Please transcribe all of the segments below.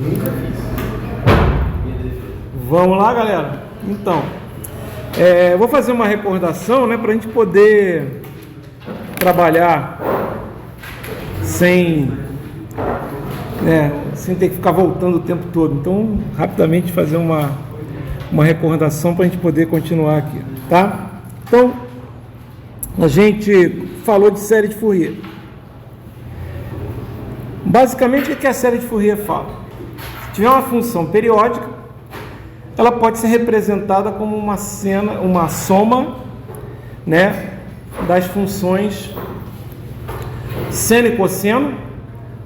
Nunca fiz. Vamos lá, galera? Então, eu vou fazer uma recordação, né, para a gente poder trabalhar sem ter que ficar voltando o tempo todo. Então, rapidamente fazer uma recordação para a gente poder continuar aqui, tá? Então, a gente falou de série de Fourier. Basicamente, o que a série de Fourier fala? Se tiver uma função periódica, ela pode ser representada como uma soma, né, das funções seno e cosseno.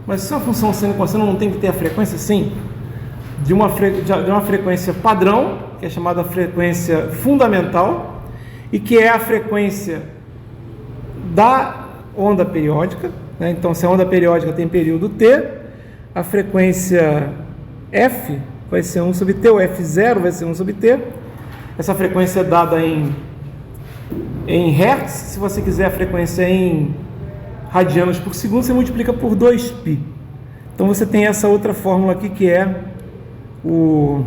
Mas se uma função seno e cosseno não tem que ter a frequência, sim, de uma frequência padrão, que é chamada frequência fundamental, e que é a frequência da onda periódica, né? Então, se a onda periódica tem período T, a frequência F vai ser 1 sobre T, ou F0 vai ser 1 sobre T. Essa frequência é dada em Hertz. Se você quiser a frequência em radianos por segundo, você multiplica por 2π. Então você tem essa outra fórmula aqui, que é o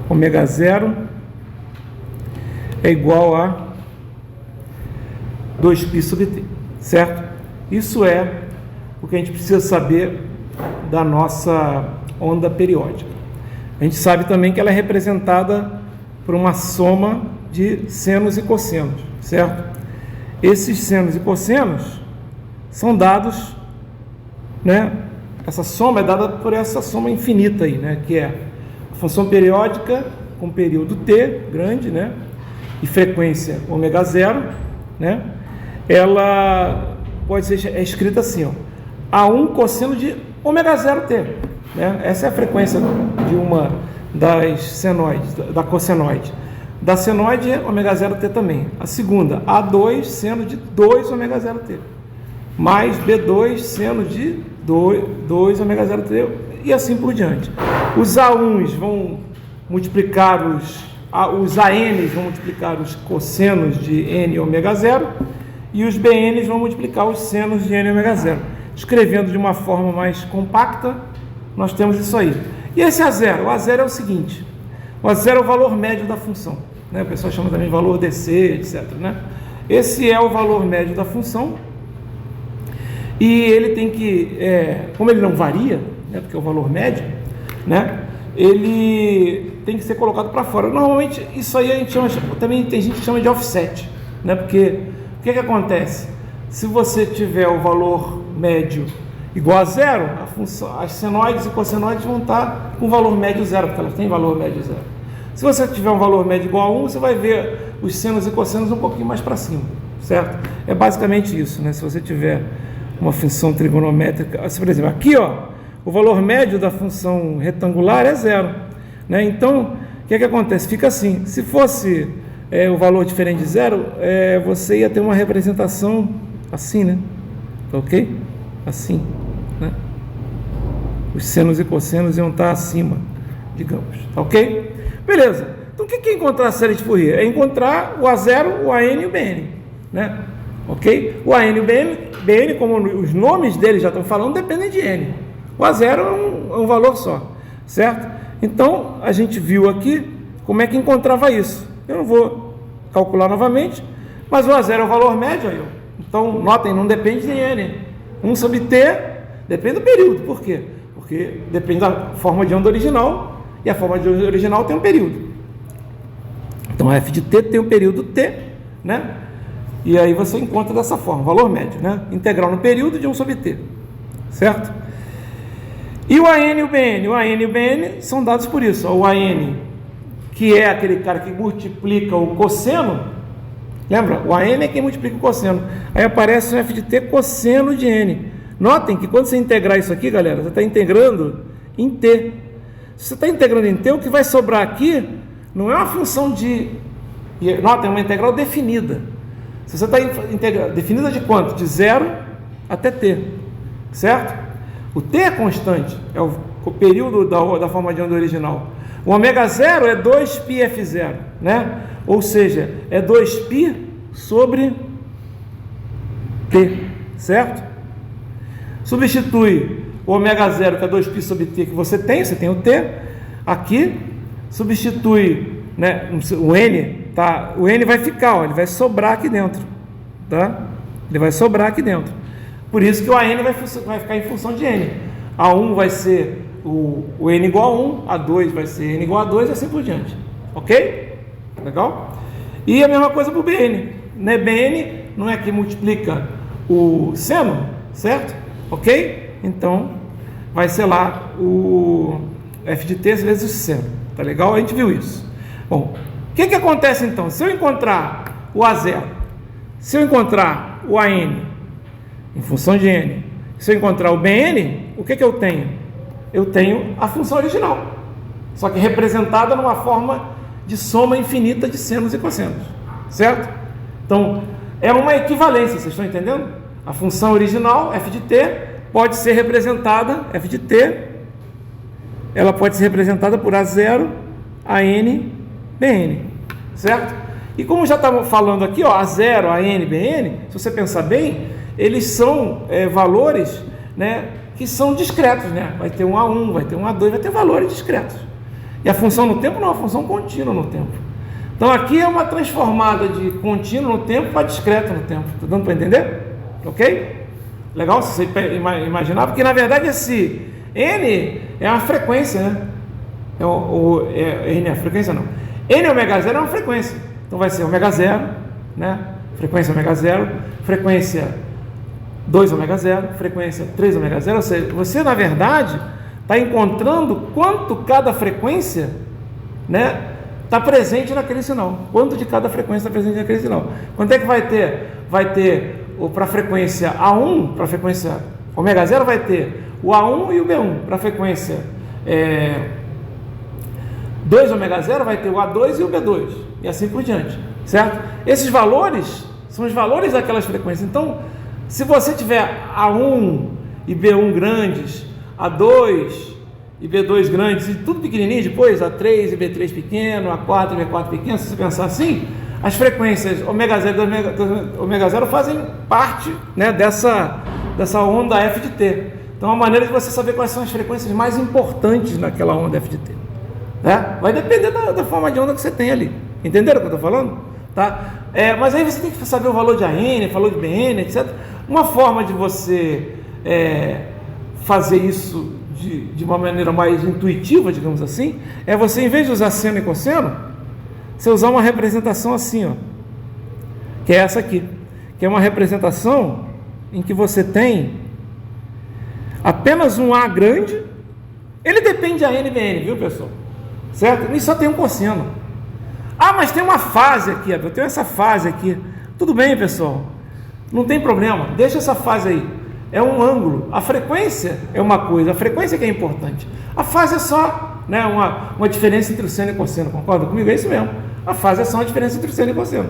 ômega 0 é igual a 2π sobre T, certo? Isso é o que a gente precisa saber da nossa onda periódica. A gente sabe também que ela é representada por uma soma de senos e cossenos, certo? Esses senos e cossenos são dados, né? Essa soma é dada por essa soma infinita aí, né? Que é a função periódica com período T grande, né? E frequência ômega 0, né? Ela pode ser escrita assim, ó, A1 cosseno de ômega 0T, né? Essa é a frequência de uma das senoides, da cossenoide. Da senoide é ômega 0T também. A segunda, A2 seno de 2 ômega 0T, mais B2 seno de 2 ômega 0T, e assim por diante. Os A1s vão multiplicar os ANs vão multiplicar os cossenos de N ômega 0, e os BNs vão multiplicar os senos de N ômega 0. Escrevendo de uma forma mais compacta, nós temos isso aí. E esse A0? O A0 é o seguinte: o A0 é o valor médio da função, né? O pessoal chama também de valor DC, etc, né? Esse é o valor médio da função, e ele tem que, como ele não varia, né, porque é o valor médio, né, ele tem que ser colocado para fora. Normalmente, isso aí a gente chama, também tem gente que chama de offset, né? Porque o que acontece? Se você tiver o valor médio igual a zero, as senoides e cossenoides vão estar com valor médio zero, porque elas têm valor médio zero. Se você tiver um valor médio igual a 1, você vai ver os senos e cossenos um pouquinho mais para cima, certo? É basicamente isso, né? Se você tiver uma função trigonométrica, por exemplo, aqui, ó, o valor médio da função retangular é zero, né? Então, o que acontece? Fica assim: se fosse o valor diferente de zero, você ia ter uma representação assim, né? Ok? Assim, né? Os senos e cossenos iam estar acima, digamos, ok? Beleza. Então, o que é encontrar a série de Fourier? É encontrar o A0, o AN e o BN, né? Ok? O AN e o BN, como os nomes deles já estão falando, dependem de N. O A0 é um valor só, certo? Então, a gente viu aqui como é que encontrava isso. Eu não vou calcular novamente, mas o A0 é o valor médio aí, ó. Então, notem, não depende de N. 1 sobre T depende do período. Por quê? Porque depende da forma de onda original, e a forma de onda original tem um período. Então, a f de T tem um período T, né? E aí você encontra dessa forma, valor médio, né? Integral no período de 1 sobre T, certo? E o AN e o BN? O AN e o BN são dados por isso. O AN, que é aquele cara que multiplica o cosseno, lembra? O AN é quem multiplica o cosseno. Aí aparece um f de T cosseno de N. Notem que quando você integrar isso aqui, galera, você está integrando em T. Se você está integrando em T, o que vai sobrar aqui não é uma função de... Notem, é uma integral definida. Se você está integrando... Definida de quanto? De 0 até T. Certo? O T é constante. É o período da forma de onda original. O ômega 0 é 2πf0, né? Ou seja, é 2π sobre T, certo? substitui o ômega zero, que é 2π sobre t, que você tem o t, aqui, substitui, né, o n, tá? O n vai ficar, ó, ele vai sobrar aqui dentro, tá? Ele vai sobrar aqui dentro. Por isso que o AN vai ficar em função de n. A1 vai ser o n igual a 1, A2 vai ser n igual a 2 e assim por diante. Ok? Legal? E a mesma coisa para o BN. Né? BN não é que multiplica o seno, certo? Ok? Então, vai ser lá o f de t vezes o seno. Tá legal? A gente viu isso. Bom, o que acontece então? Se eu encontrar o A0, se eu encontrar o AN em função de n, se eu encontrar o BN, o que eu tenho? Eu tenho a função original, só que representada numa forma de soma infinita de senos e cossenos, certo? Então, é uma equivalência, vocês estão entendendo? A função original, f de t, pode ser representada, f de t, ela pode ser representada por A0, AN, BN, certo? E como já estava falando aqui, ó, A0, AN, BN, se você pensar bem, eles são valores, né, que são discretos, né? Vai ter um A1, vai ter um A2, vai ter valores discretos. E a função no tempo não, é uma função contínua no tempo. Então aqui é uma transformada de contínuo no tempo para discreto no tempo. Está dando para entender? Ok? Legal se você imaginar, porque na verdade esse N é uma frequência, né? N é a frequência não. N ômega 0 é uma frequência. Então vai ser ômega 0, né? Frequência ômega 0, frequência 2 ômega 0, frequência 3 ômega 0, ou seja, você na verdade está encontrando quanto cada frequência, né, está presente naquele sinal, quanto de cada frequência está presente naquele sinal. Quanto é que vai ter? Vai ter para a frequência A1, para a frequência ômega 0 vai ter o A1 e o B1, para a frequência 2 ômega 0 vai ter o A2 e o B2, e assim por diante, certo? Esses valores são os valores daquelas frequências. Então, se você tiver A1 e B1 grandes, A2 e B2 grandes, e tudo pequenininho depois, A3 e B3 pequeno, A4 e B4 pequeno, se você pensar assim, as frequências ômega 0 e ômega 0 fazem parte, né, dessa onda f de t. Então, é uma maneira de você saber quais são as frequências mais importantes naquela onda f de t. Né? Vai depender da forma de onda que você tem ali. Entenderam o que eu estou falando? Tá? Mas aí você tem que saber o valor de AN, o valor de BN, etc. Uma forma de você fazer isso de uma maneira mais intuitiva, digamos assim, é você, em vez de usar seno e cosseno, você usar uma representação assim, ó, que é essa aqui, que é uma representação em que você tem apenas um A grande, ele depende de AN e BN, viu, pessoal? Certo? E só tem um cosseno. Ah, mas tem uma fase aqui, eu tenho essa fase aqui. Tudo bem, pessoal, não tem problema, deixa essa fase aí. É um ângulo. A frequência é uma coisa, a frequência que é importante. A fase é só, né, uma diferença entre o seno e o cosseno, concorda comigo? É isso mesmo. A fase é só uma diferença entre o seno e o cosseno.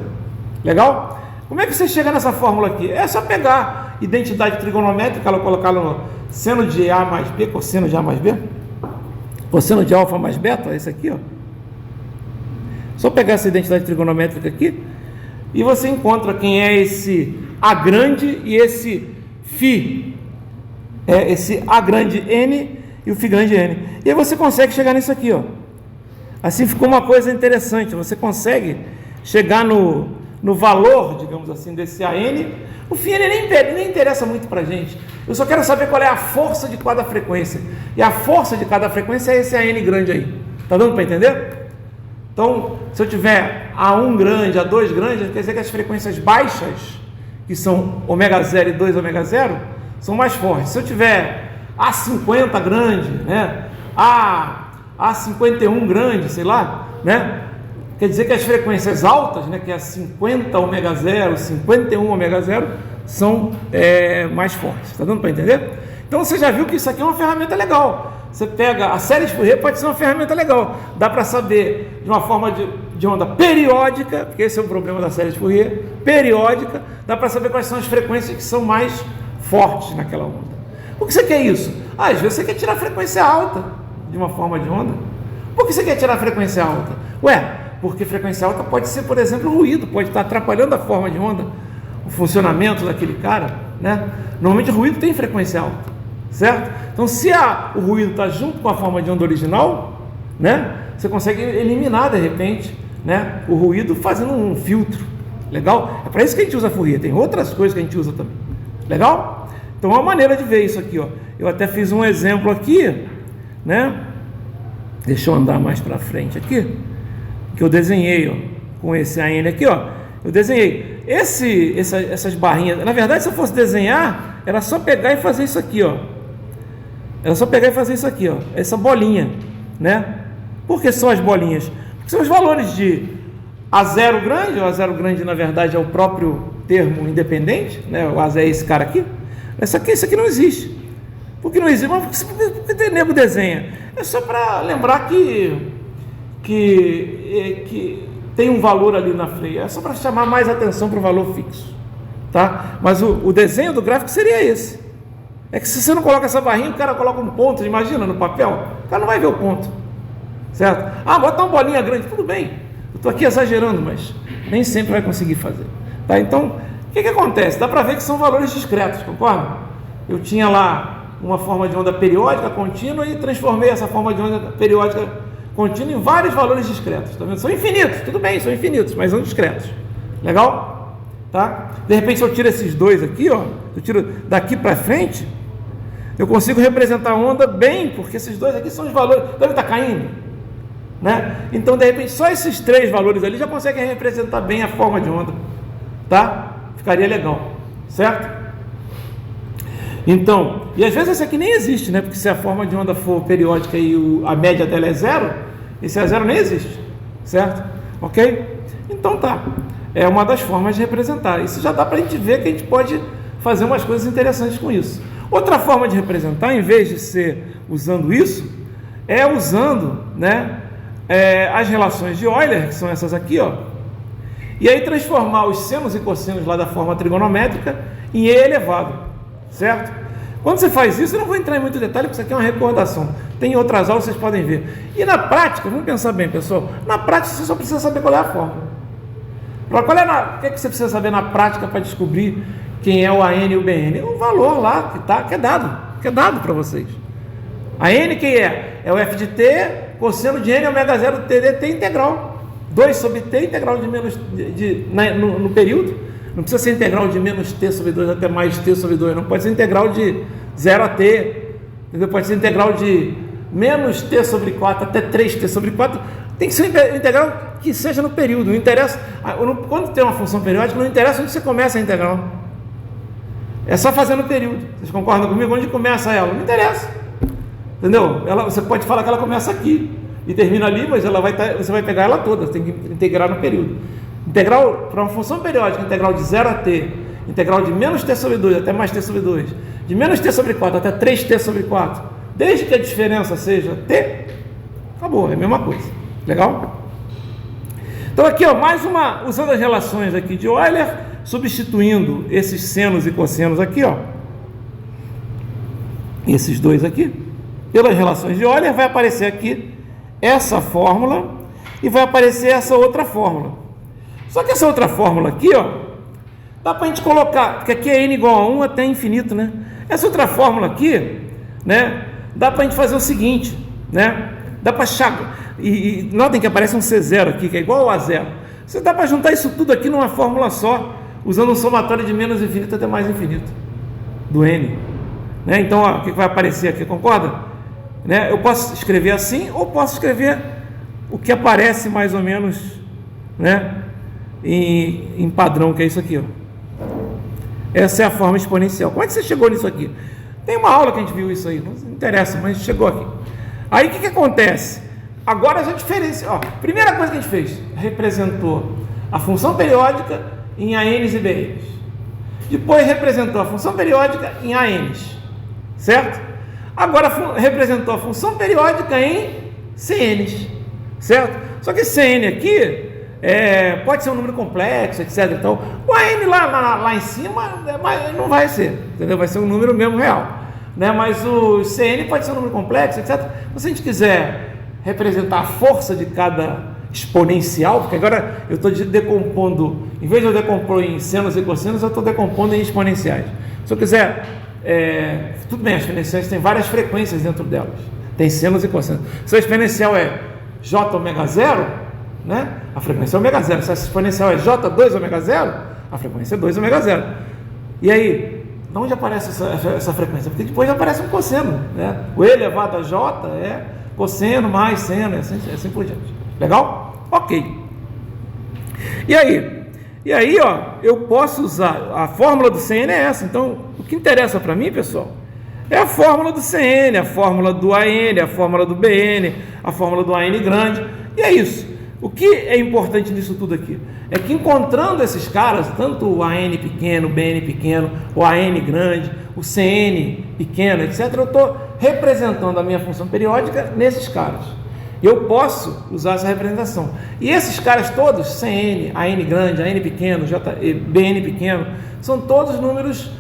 Legal? Como é que você chega nessa fórmula aqui? É só pegar identidade trigonométrica, ela colocar no seno de A mais B, cosseno de A mais B, cosseno de alfa mais beta, esse aqui, ó. Só pegar essa identidade trigonométrica aqui e você encontra quem é esse A grande e esse Φ, esse A grande N e o Φ grande N. E aí você consegue chegar nisso aqui, ó. Assim ficou uma coisa interessante, você consegue chegar no valor, digamos assim, desse AN. O Φ nem interessa muito pra gente. Eu só quero saber qual é a força de cada frequência. E a força de cada frequência é esse AN grande aí. Tá dando para entender? Então, se eu tiver A1 grande, A2 grande, quer dizer que as frequências baixas, que são ômega 0 e 2 ômega 0, são mais fortes. Se eu tiver A50 grande, né, A51 grande, sei lá, né, quer dizer que as frequências altas, né, que é 50 ômega 0, 51 ômega 0, são mais fortes. Está dando para entender? Então você já viu que isso aqui é uma ferramenta legal. Você pega a série de Fourier, pode ser uma ferramenta legal. Dá para saber de uma forma de onda periódica, porque esse é o problema da série de Fourier, periódica, dá para saber quais são as frequências que são mais fortes naquela onda. Por que você quer isso? Às vezes você quer tirar a frequência alta de uma forma de onda. Por que você quer tirar a frequência alta? Porque frequência alta pode ser, por exemplo, ruído, pode estar atrapalhando a forma de onda, o funcionamento daquele cara. né? Normalmente o ruído tem frequência alta, certo? Então, se o ruído está junto com a forma de onda original, né? Você consegue eliminar, de repente, né, o ruído fazendo um filtro. Legal? É para isso que a gente usa Fourier. Tem outras coisas que a gente usa também. Legal? Então, é uma maneira de ver isso aqui, ó. Eu até fiz um exemplo aqui, né? Deixa eu andar mais para frente aqui, que eu desenhei, ó, com esse AN aqui, ó. Eu desenhei essas barrinhas. Na verdade, se eu fosse desenhar, era só pegar e fazer isso aqui, ó. Era só pegar e fazer isso aqui, ó. Essa bolinha, né? Por que só as bolinhas? Porque são os valores de A0 grande. O A0 grande, na verdade, é o próprio termo independente, né? O A0 é esse cara aqui. Isso aqui não existe. Por que não existe? Mas por que o nego desenha? É só para lembrar que tem um valor ali na frente. É só para chamar mais atenção para o valor fixo, tá? Mas o desenho do gráfico seria esse. É que se você não coloca essa barrinha, o cara coloca um ponto, imagina, no papel, o cara não vai ver o ponto, certo? Ah, bota uma bolinha grande, tudo bem. Eu estou aqui exagerando, mas nem sempre vai conseguir fazer, tá? Então, o que acontece? Dá para ver que são valores discretos, concorda? Eu tinha lá uma forma de onda periódica contínua e transformei essa forma de onda periódica contínua em vários valores discretos, tá vendo? São infinitos, tudo bem, são infinitos, mas são discretos. Legal? Tá? De repente, se eu tiro esses dois aqui, ó, eu tiro daqui para frente, eu consigo representar a onda bem, porque esses dois aqui são os valores, deve estar caindo, né? Então, de repente, só esses três valores ali já conseguem representar bem a forma de onda, tá? Ficaria legal, certo? Então, e às vezes esse aqui nem existe, né? Porque se a forma de onda for periódica e a média dela é zero, esse A0 nem existe, certo? Ok? Então tá, é uma das formas de representar. Isso já dá para a gente ver que a gente pode fazer umas coisas interessantes com isso. Outra forma de representar, em vez de ser usando isso, é usando, né, as relações de Euler, que são essas aqui, ó, e aí transformar os senos e cossenos lá da forma trigonométrica em E elevado, certo? Quando você faz isso, eu não vou entrar em muito detalhe, porque isso aqui é uma recordação. Tem outras aulas, vocês podem ver. E na prática, vamos pensar bem, pessoal, na prática você só precisa saber qual é a fórmula. O que você precisa saber na prática para descobrir quem é o AN e o BN? O valor lá que é dado para vocês. A N quem é? É o F de T, cosseno de N ômega 0 T de T integral. 2 sobre T integral de menos no período. Não precisa ser integral de menos T sobre 2 até mais T sobre 2. Não pode ser integral de 0 a T. Entendeu? Pode ser integral de menos T sobre 4 até 3T sobre 4. Tem que ser integral que seja no período. Não interessa, quando tem uma função periódica, não interessa onde você começa a integral. É só fazer no período. Vocês concordam comigo? Onde começa ela? Não interessa. Entendeu? Você pode falar que ela começa aqui e termina ali, mas você vai pegar ela toda. Você tem que integrar no período. Integral para uma função periódica, integral de 0 a T, integral de menos T sobre 2 até mais T sobre 2, de menos T sobre 4 até 3T sobre 4, desde que a diferença seja T, acabou, é a mesma coisa. Legal? Então aqui, ó, mais uma, usando as relações aqui de Euler, substituindo esses senos e cossenos aqui, ó, esses dois aqui, pelas relações de Euler, vai aparecer aqui essa fórmula e vai aparecer essa outra fórmula. Só que essa outra fórmula aqui, ó, dá para a gente colocar, porque aqui é n igual a 1 até infinito, né? Essa outra fórmula aqui, né, dá para a gente fazer o seguinte, né? Dá para achar, e notem que aparece um C0 aqui, que é igual ao A0. Você dá para juntar isso tudo aqui numa fórmula só, usando um somatório de menos infinito até mais infinito, do n. Né? Então, ó, o que vai aparecer aqui, concorda? Né? Eu posso escrever assim, ou posso escrever o que aparece mais ou menos, né, em padrão, que é isso aqui, ó. Essa é a forma exponencial. Como é que você chegou nisso aqui? Tem uma aula que a gente viu isso aí, não interessa, mas chegou aqui. Aí o que acontece? Agora já diferencia. Ó, primeira coisa que a gente fez, representou a função periódica em ANs e BNs. Depois representou a função periódica em ANs, certo? Agora representou a função periódica em CNs, certo? Só que CN aqui pode ser um número complexo, etc. Então, o AN lá em cima não vai ser, entendeu? Vai ser um número mesmo real, né? Mas o CN pode ser um número complexo, etc. Se a gente quiser representar a força de cada exponencial, porque agora eu estou decompondo, em vez de eu decompor em senos e cossenos, eu estou decompondo em exponenciais. Se eu quiser, tudo bem, as exponenciais têm várias frequências dentro delas, tem senos e cossenos. Se a exponencial é j ômega 0, né, a frequência é ômega 0. Se a exponencial é j2 ômega 0, a frequência é 2 ômega 0. E aí, de onde aparece essa frequência? Porque depois aparece um cosseno, né? O e elevado a j é cosseno mais seno, assim por diante. Legal? Ok. E aí, ó, eu posso usar, a fórmula do CN é essa. Então, o que interessa para mim, pessoal, é a fórmula do CN, a fórmula do AN, a fórmula do BN, a fórmula do AN grande, e é isso. O que é importante nisso tudo aqui? É que encontrando esses caras, tanto o AN pequeno, o BN pequeno, o AN grande, o CN pequeno, etc., eu estou representando a minha função periódica nesses caras. Eu posso usar essa representação. E esses caras todos, CN, AN grande, AN pequeno, BN pequeno, são todos números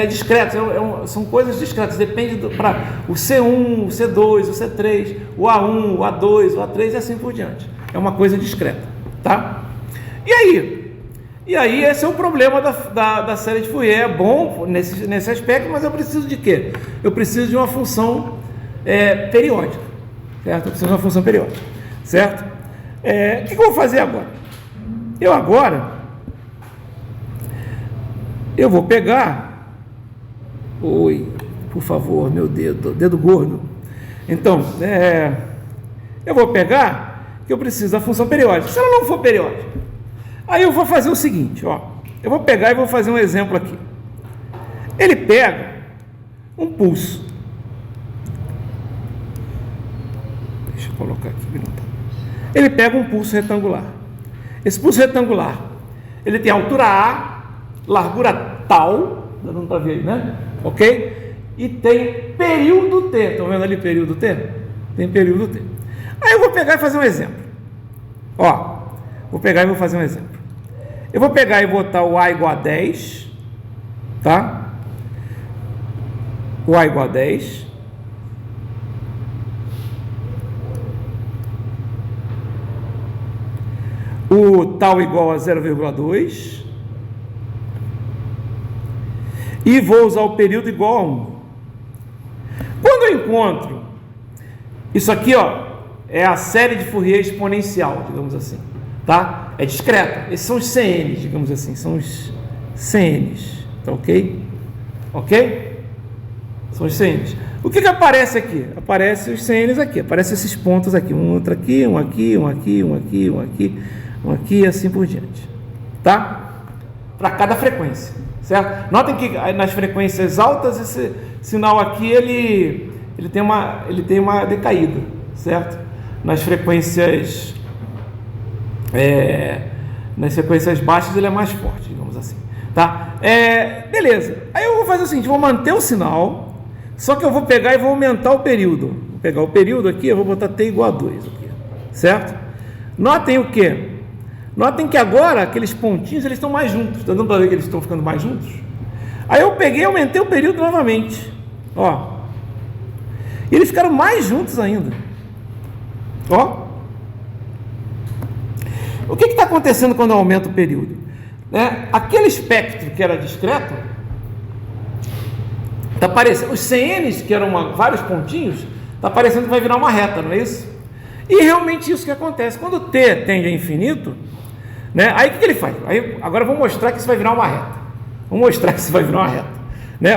discretos, são coisas discretas, depende para o C1, o C2, o C3, o A1, o A2, o A3 e assim por diante. É uma coisa discreta, tá? E aí esse é o problema da série de Fourier. É bom nesse aspecto, mas eu preciso de quê? Eu preciso de uma função periódica, certo? Eu preciso de uma função periódica, certo? O que eu vou fazer agora? Eu vou pegar... Oi, por favor, meu dedo gordo. Então, eu vou pegar que eu preciso da função periódica. Se ela não for periódica, aí eu vou fazer o seguinte, ó. Eu vou pegar e vou fazer um exemplo aqui. Ele pega um pulso. Deixa eu colocar aqui. Ele pega um pulso retangular. Esse pulso retangular, ele tem altura A, largura tal, não para ver aí, né? Ok? E tem período T. Estão vendo ali período T? Tem período T. Aí eu vou pegar e fazer um exemplo. Ó, vou pegar e vou fazer um exemplo. Eu vou pegar e botar o A igual a 10, tá? O A igual a 10. O tal igual a 0,2. E vou usar o período igual a 1. Quando eu encontro isso aqui, ó, é a série de Fourier exponencial, digamos assim, tá? É discreta. Esses são os CNs, digamos assim, são os CNs, tá ok? Ok? São os CNs. O que aparece aqui? Aparece os CNs aqui, aparecem esses pontos aqui, um outro aqui, um aqui, um aqui, um aqui, um aqui, um aqui e assim por diante, tá? Para cada frequência, certo? Notem que nas frequências altas esse sinal aqui ele tem uma decaída, certo? Nas frequências baixas ele é mais forte, digamos assim, tá? Beleza. Aí eu vou fazer o seguinte, vou manter o sinal, só que eu vou pegar e vou aumentar o período. Vou pegar o período aqui, eu vou botar t igual a 2 aqui, certo? Notem o quê? Notem que agora aqueles pontinhos eles estão mais juntos. Está dando para ver que eles estão ficando mais juntos? Aí eu peguei e aumentei o período novamente, ó. E eles ficaram mais juntos ainda. Ó. O que está acontecendo quando eu aumento o período? Aquele espectro que era discreto, está parecendo, os CNs que eram vários pontinhos, está parecendo que vai virar uma reta, não é isso? E realmente isso que acontece. Quando t tende a infinito, aí o que ele faz? Agora eu vou mostrar que isso vai virar uma reta. Vou mostrar que isso vai virar uma reta.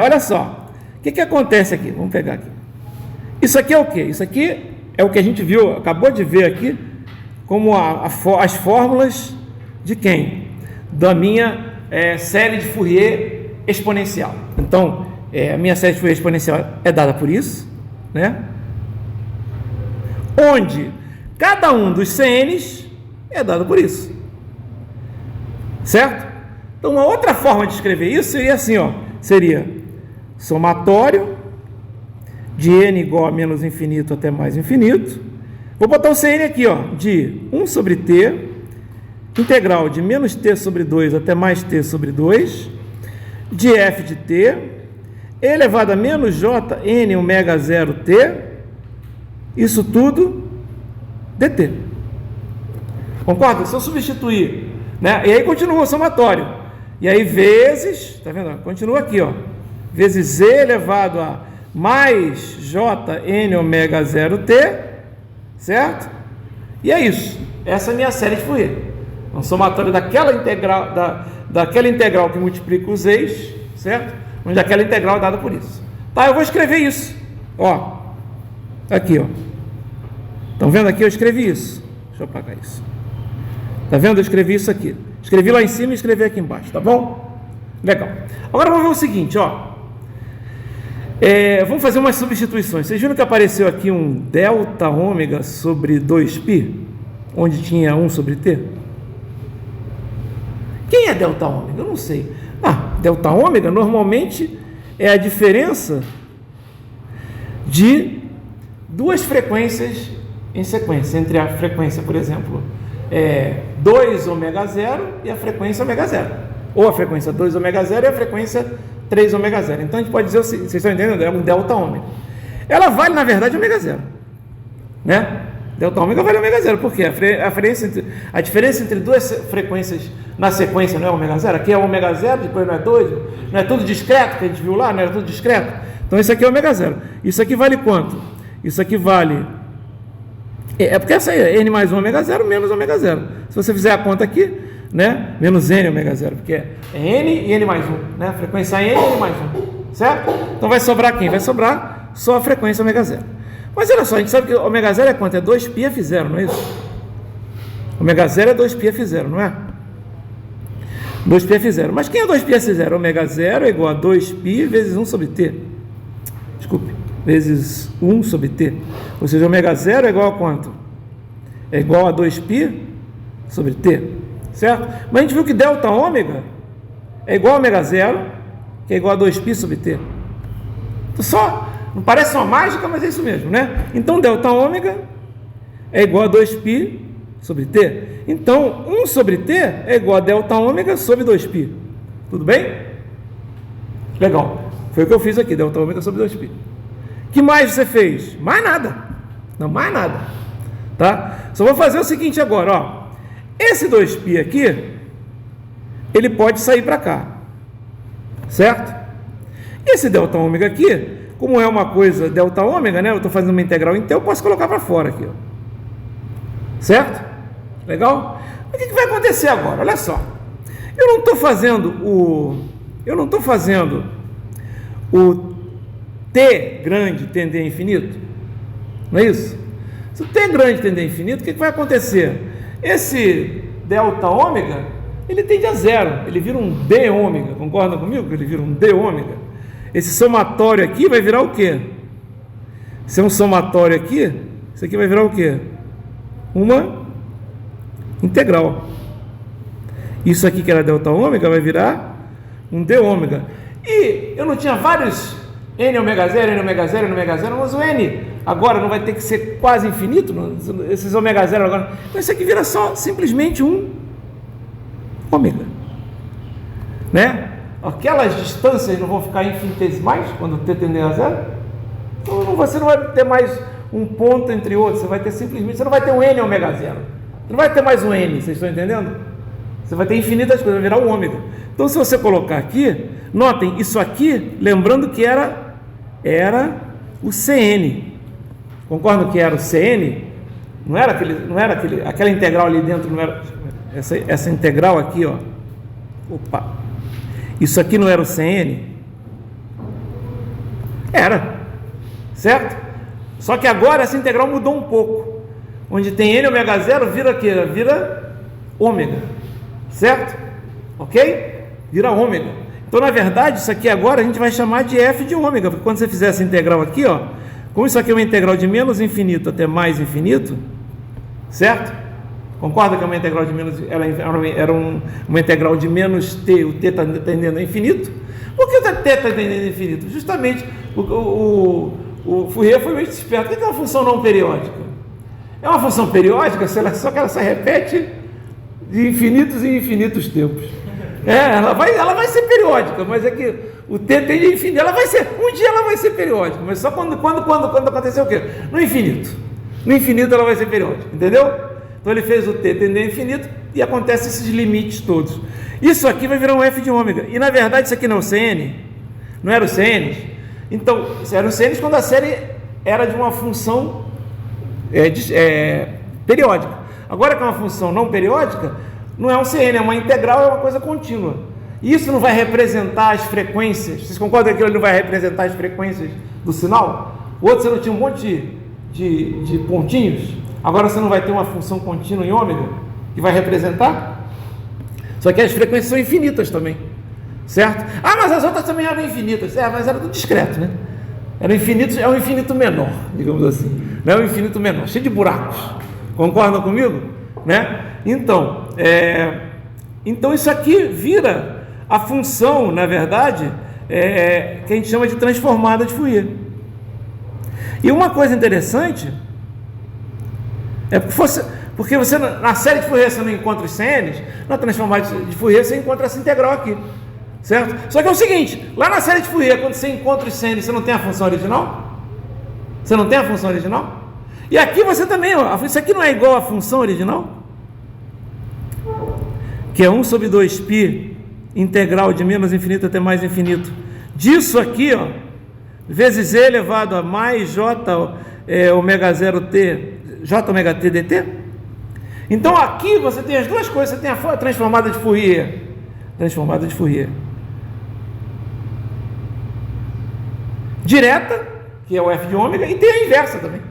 Olha só. O que acontece aqui? Vamos pegar aqui. Isso aqui é o quê? Isso aqui é o que a gente viu, acabou de ver aqui, como as fórmulas de quem? Da minha série de Fourier exponencial. Então, a minha série de Fourier exponencial é dada por isso, onde cada um dos CNs é dado por isso, certo? Então, uma outra forma de escrever isso seria assim, ó, seria somatório de n igual a menos infinito até mais infinito. Vou botar o CN aqui, ó, de 1 sobre t, integral de menos t sobre 2 até mais t sobre 2, de f de t, elevado a menos j n ômega 0 t, isso tudo dt. Concorda? Se eu substituir, né? E aí continua o somatório. E aí vezes, tá vendo? Continua aqui, ó. Vezes Z elevado a mais Jn ômega 0t, certo? E é isso. Essa é a minha série de Fourier. É um somatório daquela integral que multiplica os e's, certo? Onde aquela integral é dada por isso. Tá, eu vou escrever isso. Ó, aqui, ó. Estão vendo aqui? Eu escrevi isso. Deixa eu apagar isso. Tá vendo? Eu escrevi isso aqui. Escrevi lá em cima e escrevi aqui embaixo, tá bom? Legal. Agora vamos ver o seguinte, ó. Vamos fazer umas substituições. Vocês viram que apareceu aqui um delta ômega sobre 2π, onde tinha 1 sobre t? Quem é delta ômega? Eu não sei. Delta ômega normalmente é a diferença de duas frequências em sequência, entre a frequência, por exemplo, 2 ômega 0 e a frequência ômega 0, ou a frequência 2 ômega 0 e a frequência 3 ômega 0. Então a gente pode dizer, vocês estão entendendo? É um delta ômega. Ela vale, na verdade, ômega 0, né? Delta ômega vale ômega 0, por quê? A diferença entre duas frequências na sequência não é ômega 0, aqui é ômega 0, depois não é 2, não é tudo discreto, que a gente viu lá, não era tudo discreto. Então isso aqui é ômega 0. Isso aqui vale quanto? Isso aqui vale... porque essa aí é n mais 1 ômega 0 menos ômega 0. Se você fizer a conta aqui, né? Menos n ômega 0, porque é n e n mais 1, né? Frequência n e n mais 1, certo? Então vai sobrar quem? Vai sobrar só a frequência ômega 0. Mas olha só, a gente sabe que ômega 0 é quanto? É 2πf0, não é isso? Ômega 0 é 2πf0, não é? 2πf0. Mas quem é 2πf0? Ômega 0 é igual a 2π vezes 1 sobre t. Desculpe, vezes 1 sobre t. Ou seja, ômega 0 é igual a quanto? É igual a 2π sobre t, certo? Mas a gente viu que delta ômega é igual a ômega 0, que é igual a 2π sobre t. Então não parece uma mágica, mas é isso mesmo, né? Então delta ômega é igual a 2π sobre t. Então 1 sobre t é igual a delta ômega sobre 2π. Tudo bem? Legal. Foi o que eu fiz aqui, delta ômega sobre 2π. Que mais você fez? Mais nada. Não, mais nada. Tá? Só vou fazer o seguinte agora, ó. Esse 2π aqui, ele pode sair para cá. Certo? Esse delta ômega aqui, como é uma coisa delta ômega, né? Eu estou fazendo uma integral inteira, eu posso colocar para fora aqui, ó. Certo? Legal? O que vai acontecer agora? Olha só. Eu não estou fazendo o t grande tender a infinito. Não é isso? Se o t grande tender a infinito, o que vai acontecer? Esse delta ômega, ele tende a zero. Ele vira um d ômega. Concorda comigo que ele vira um d ômega? Esse somatório aqui vai virar o quê? Se é um somatório aqui, isso aqui vai virar o quê? Uma integral. Isso aqui que era delta ômega vai virar um d ômega. E eu não tinha vários n ômega 0, n ômega 0, n ômega 0, mas o n agora não vai ter que ser quase infinito, esses ômega 0 agora. Então isso aqui vira só simplesmente um ômega, né? Aquelas distâncias não vão ficar infinitesimais quando t tender a zero. Então você não vai ter mais um ponto entre outros, você vai ter simplesmente, você não vai ter um n ômega 0, você não vai ter mais um n, vocês estão entendendo? Você vai ter infinitas coisas, vai virar um ômega. Então se você colocar aqui, notem, isso aqui, lembrando que era o Cn. Concordam que era o Cn? Não era aquela integral ali dentro, não era essa integral aqui, ó. Opa. Isso aqui não era o Cn? Era, certo? Só que agora essa integral mudou um pouco. Onde tem n ômega 0 vira aqui, vira ômega, certo? Ok? Vira ômega. Então, na verdade, isso aqui agora a gente vai chamar de f de ômega, porque quando você fizer essa integral aqui, ó, como isso aqui é uma integral de menos infinito até mais infinito, certo? Concorda que é uma integral de menos, ela era uma integral de menos t, o t está tendendo a infinito? Por que o t está tendendo a infinito? Justamente, o Fourier foi muito esperto. O que é uma função não periódica? É uma função periódica, só que ela se repete de infinitos em infinitos tempos. Ela vai ser periódica, mas é que o t tende a infinito. Um dia ela vai ser periódica, mas só quando acontecer o quê? No infinito. No infinito ela vai ser periódica, entendeu? Então ele fez o t tender ao infinito e acontece esses limites todos. Isso aqui vai virar um f de ômega. E na verdade isso aqui não é o Cn, não era o Cn. Então, era o Cn quando a série era de uma função periódica. Agora que é uma função não periódica, não é um Cn, é uma integral, é uma coisa contínua. Isso não vai representar as frequências. Vocês concordam que ele não vai representar as frequências do sinal? O outro você não tinha um monte de pontinhos? Agora você não vai ter uma função contínua em ômega que vai representar? Só que as frequências são infinitas também, certo? Ah, mas as outras também eram infinitas. Mas era tudo discreto, né? Era infinito, é um infinito menor, digamos assim. Não é um infinito menor, cheio de buracos. Concordam comigo? Né? Então isso aqui vira a função, na verdade, que a gente chama de transformada de Fourier. E uma coisa interessante porque você na série de Fourier você não encontra os Cn's, na transformada de Fourier você encontra essa integral aqui, certo? Só que é o seguinte, lá na série de Fourier, quando você encontra os Cn's, você não tem a função original? Você não tem a função original? E aqui você também, isso aqui não é igual à função original? Que é 1 sobre 2π integral de menos infinito até mais infinito. Disso aqui, vezes e elevado a mais j ômega 0t, j ômega t dt. Então aqui você tem as duas coisas, você tem a transformada de Fourier, direta, que é o f de ômega, e tem a inversa também.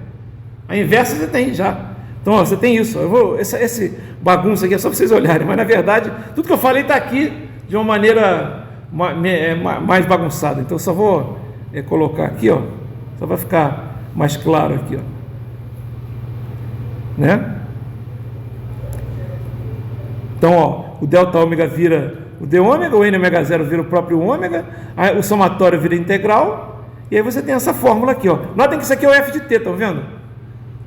A inversa você tem já. Então você tem isso. Esse bagunça aqui é só para vocês olharem, mas na verdade tudo que eu falei está aqui de uma maneira mais bagunçada. Então eu só vou colocar aqui, só para ficar mais claro aqui, né? Então, o delta ômega vira o d ômega, o n ômega 0 vira o próprio ômega, o somatório vira integral, e aí você tem essa fórmula aqui, Notem que isso aqui é o f de t, estão vendo?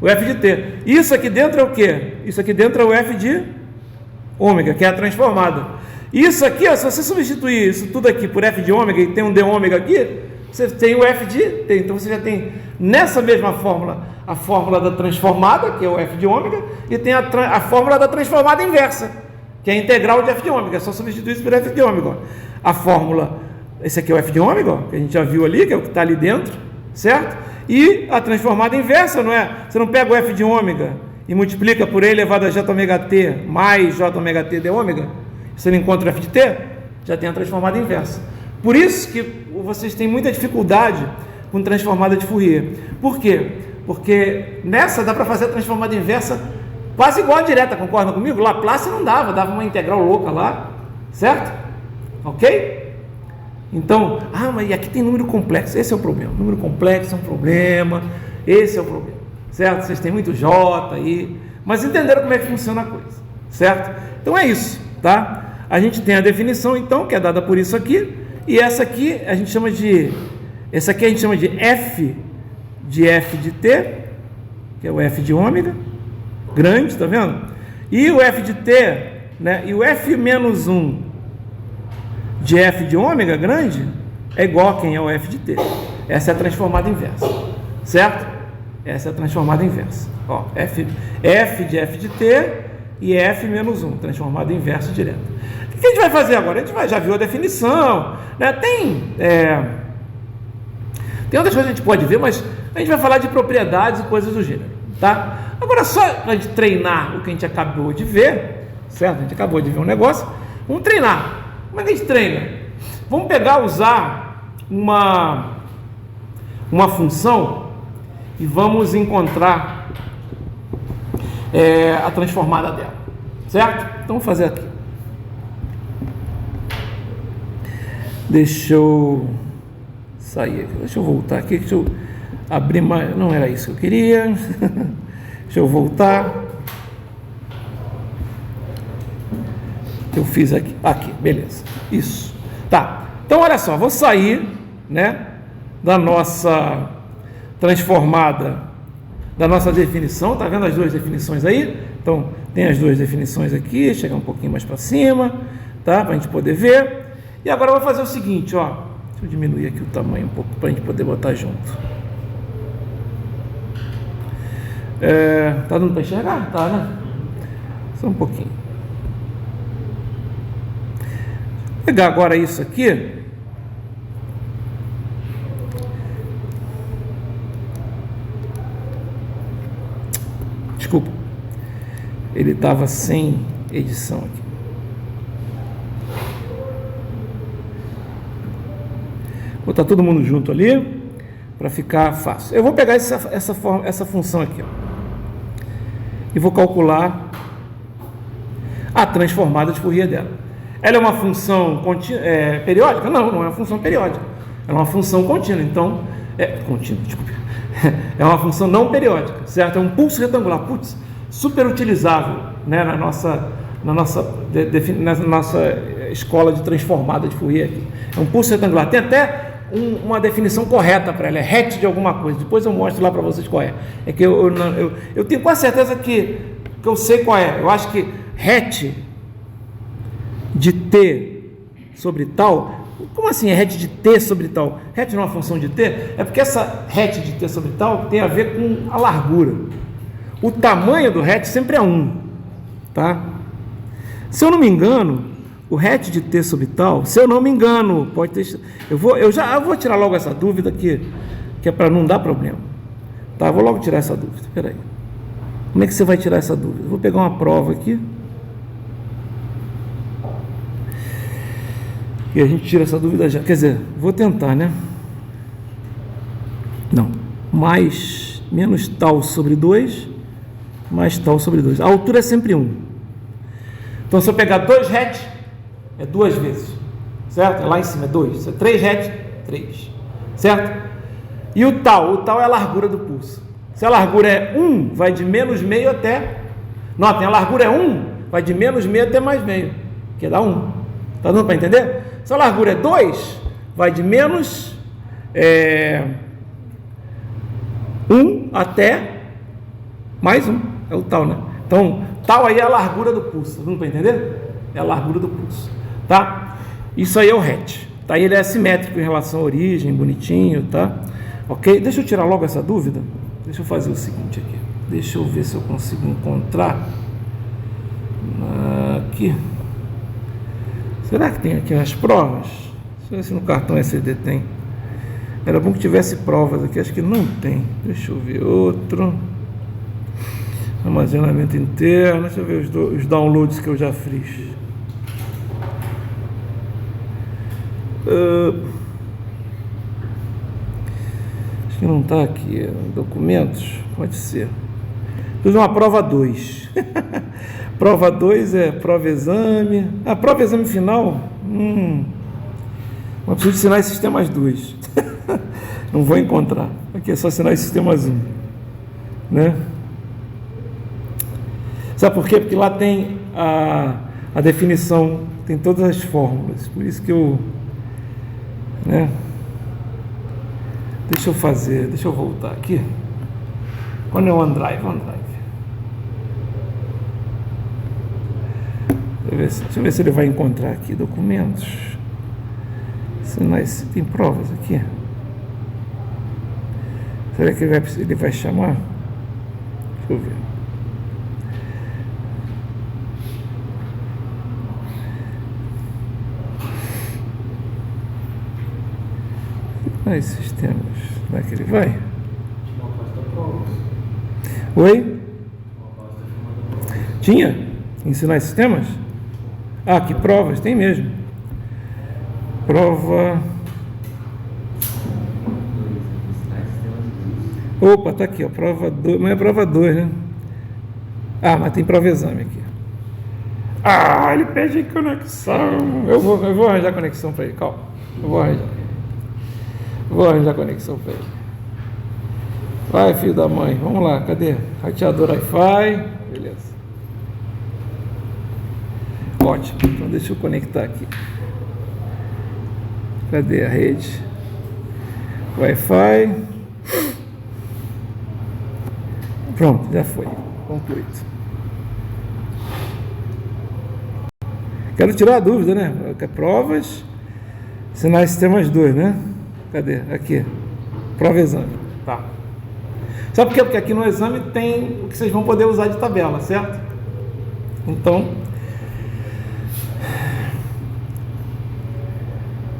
O f de t. Isso aqui dentro é o quê? Isso aqui dentro é o f de ômega, que é a transformada. Isso aqui, se você substituir isso tudo aqui por f de ômega e tem um d ômega aqui, você tem o f de t. Então você já tem nessa mesma fórmula a fórmula da transformada, que é o f de ômega, e tem a fórmula da transformada inversa, que é a integral de f de ômega. É só substituir isso por f de ômega. A fórmula, esse aqui é o f de ômega, que a gente já viu ali, que é o que está ali dentro, certo? E a transformada inversa, não é? Você não pega o f de ômega e multiplica por e elevado a j ômega t mais j ômega t de ômega, você não encontra o f de t, já tem a transformada inversa. Por isso que vocês têm muita dificuldade com transformada de Fourier. Por quê? Porque nessa dá para fazer a transformada inversa quase igual a direta, concordam comigo? Laplace não dava uma integral louca lá, certo? Ok? Então, mas aqui tem número complexo, esse é o problema. Número complexo é um problema, esse é o problema, certo? Vocês têm muito J aí, mas entenderam como é que funciona a coisa, certo? Então é isso, tá? A gente tem a definição, então, que é dada por isso aqui, e essa aqui a gente chama de f de t, que é o f de ômega, grande, tá vendo? E o f de t, né? E o f menos 1 de f de ômega grande é igual a quem é o f de t. Essa é a transformada inversa, certo? Essa é a transformada inversa. F de f de t e f menos 1, transformada inversa direta. O que a gente vai fazer agora? A gente já viu a definição, né? Tem outras coisas que a gente pode ver, mas a gente vai falar de propriedades e coisas do gênero, tá? Agora, só para a gente treinar o que a gente acabou de ver, certo? A gente acabou de ver um negócio, vamos treinar. Como é que a gente treina? Vamos usar uma função e vamos encontrar a transformada dela, certo? Então vamos fazer aqui. Deixa eu sair aqui, deixa eu voltar aqui, deixa eu abrir mais, não era isso que eu queria, deixa eu voltar. Eu fiz aqui, beleza, isso, tá, então olha só, vou sair, né, da nossa transformada, da nossa definição, tá vendo as duas definições aí? Então, tem as duas definições aqui, chegar um pouquinho mais para cima, tá, para a gente poder ver, e agora eu vou fazer o seguinte, deixa eu diminuir aqui o tamanho um pouco, para a gente poder botar junto, tá dando para enxergar? Tá, né? Só um pouquinho. Vou pegar agora isso aqui. Desculpa. Ele estava sem edição aqui. Vou botar todo mundo junto ali para ficar fácil. Eu vou pegar essa função aqui, ó, e vou calcular a transformada de Fourier dela. Ela é uma função periódica? Não, não é uma função periódica. Ela é uma função contínua. Então, contínua, desculpe. É uma função não periódica, certo? É um pulso retangular. Putz, super utilizável, né, na nossa escola de transformada de Fourier aqui. É um pulso retangular. Tem até uma definição correta para ela, é hatch de alguma coisa. Depois eu mostro lá para vocês qual é. É que eu tenho quase certeza que eu sei qual é. Eu acho que hatch de T sobre tal. Como assim é hatch de T sobre tal? Hatch não é uma função de T? É porque essa hatch de T sobre tal tem a ver com a largura. O tamanho do hatch sempre é 1, tá? Se eu não me engano, o hatch de T sobre tal, se eu não me engano, pode ter. Eu vou tirar logo essa dúvida que é para não dar problema. Tá, vou logo tirar essa dúvida. Espera aí. Como é que você vai tirar essa dúvida? Vou pegar uma prova aqui. E a gente tira essa dúvida já. Quer dizer, vou tentar, né? Não. Menos tal sobre 2, mais tal sobre 2. A altura é sempre 1. Então, se eu pegar 2 hatch, é 2 vezes. Certo? Lá em cima é 2. 3 hatch, 3. Certo? E o tal é a largura do pulso. Se a largura é 1, vai de menos meio até... Notem, a largura é 1, vai de menos meio até mais meio, que dá 1. Tá dando para entender? Se a largura é 2, vai de menos 1 até mais 1. É o tal, né? Então, tal aí é a largura do pulso. Tá dando para entender? É a largura do pulso. Tá? Isso aí é o hatch. Tá? Ele é simétrico em relação à origem, bonitinho, tá? Ok? Deixa eu tirar logo essa dúvida. Deixa eu fazer o seguinte aqui. Deixa eu ver se eu consigo encontrar aqui. Será que tem aqui as provas? Deixa eu ver se no cartão SD tem. Era bom que tivesse provas aqui. Acho que não tem. Deixa eu ver outro. Armazenamento interno. Deixa eu ver os downloads que eu já fiz. Acho que não está aqui. Documentos? Pode ser. Fiz uma prova 2. Prova 2 é prova exame. A prova exame final. Mas preciso de sinais sistemas 2. Não vou encontrar. Aqui é só sinais sistemas 1. Né? Sabe por quê? Porque lá tem a definição, tem todas as fórmulas. Por isso que eu... Né? Deixa eu voltar aqui. Quando é o OneDrive? Deixa eu ver se ele vai encontrar aqui documentos. Sinais, tem provas aqui. Será que ele vai chamar? Deixa eu ver. Sinais sistemas. Será que ele vai? Oi? Tinha? Ensinar sistemas? Ah, que provas? Tem mesmo. Prova... Opa, tá aqui, ó. Prova 2. Mas é prova 2, né? Ah, mas tem prova exame aqui. Ah, ele pede conexão. Eu vou arranjar conexão para ele. Calma. Eu vou arranjar conexão para ele. Vai, filho da mãe. Vamos lá. Cadê? Rateador Wi-Fi. Beleza. Ótimo. Então deixa eu conectar aqui. Cadê a rede? Wi-Fi. Pronto, já foi. Concluído. Quero tirar a dúvida, né? Provas, sinais sistemas 2, né? Cadê? Aqui. Prova exame. Tá. Sabe por quê? Porque aqui no exame tem o que vocês vão poder usar de tabela, certo? Então,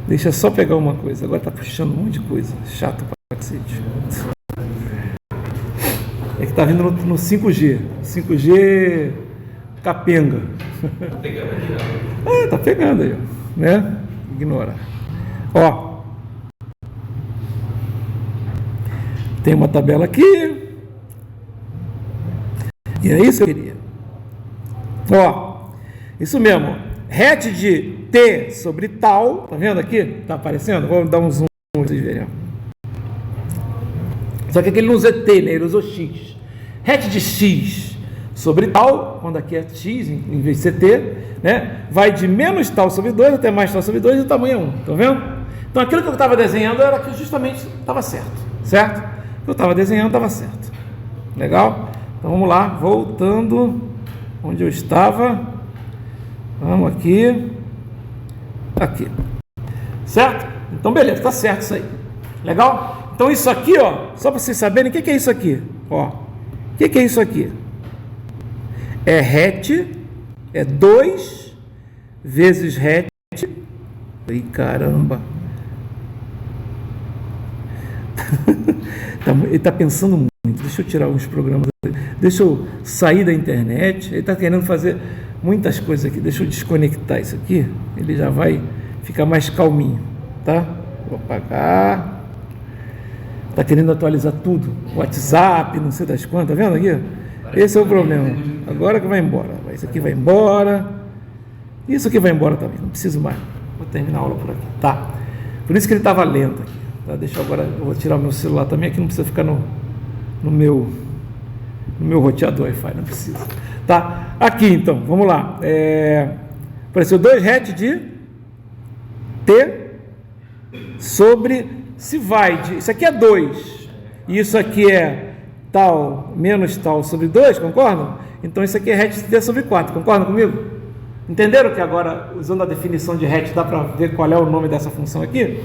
deixa eu só pegar uma coisa. Agora está puxando um monte de coisa. Chato pra cacete. É que está vindo no 5G. 5G capenga. Tá pegando aí, tá pegando aí, né? Ignora. Ó. Tem uma tabela aqui. E é isso que eu queria. Ó. Isso mesmo. Het de T sobre tal. Tá vendo aqui? Tá aparecendo? Vou dar um zoom para vocês verem. Só que aqui ele não usa T, né? Ele usou X. Het de X sobre tal, quando aqui é X em vez de ser T, né? Vai de menos tal sobre 2 até mais tal sobre 2 e o tamanho é 1. Estão vendo? Então aquilo que eu estava desenhando era que justamente estava certo. Certo? O que eu estava desenhando estava certo. Legal? Então vamos lá, voltando onde eu estava. Vamos aqui. Aqui. Certo? Então beleza, está certo isso aí. Legal? Então isso aqui, ó, só para vocês saberem, o que é isso aqui? Ó, o que é isso aqui? É het, é 2 vezes het. Ai, caramba. Ele está pensando muito. Deixa eu tirar uns programas. Deixa eu sair da internet. Ele está querendo fazer muitas coisas aqui. Deixa eu desconectar isso aqui. Ele já vai ficar mais calminho, tá? Vou apagar. Está querendo atualizar tudo. WhatsApp, não sei das quantas. Tá vendo aqui? Esse é o problema. Agora que vai embora. Isso aqui vai embora. Isso aqui vai embora também. Não preciso mais. Vou terminar a aula por aqui. Tá. Por isso que ele estava lento aqui. Tá? Deixa eu agora. Eu vou tirar o meu celular também. Aqui não precisa ficar no meu roteador Wi-Fi. Não precisa. Tá. Aqui então. Vamos lá. Apareceu 2 het de T sobre. Se vai de. Isso aqui é 2. E isso aqui é tal menos tal sobre 2, concordam? Então isso aqui é het de T sobre 4, concordam comigo? Entenderam que agora, usando a definição de het, dá para ver qual é o nome dessa função aqui?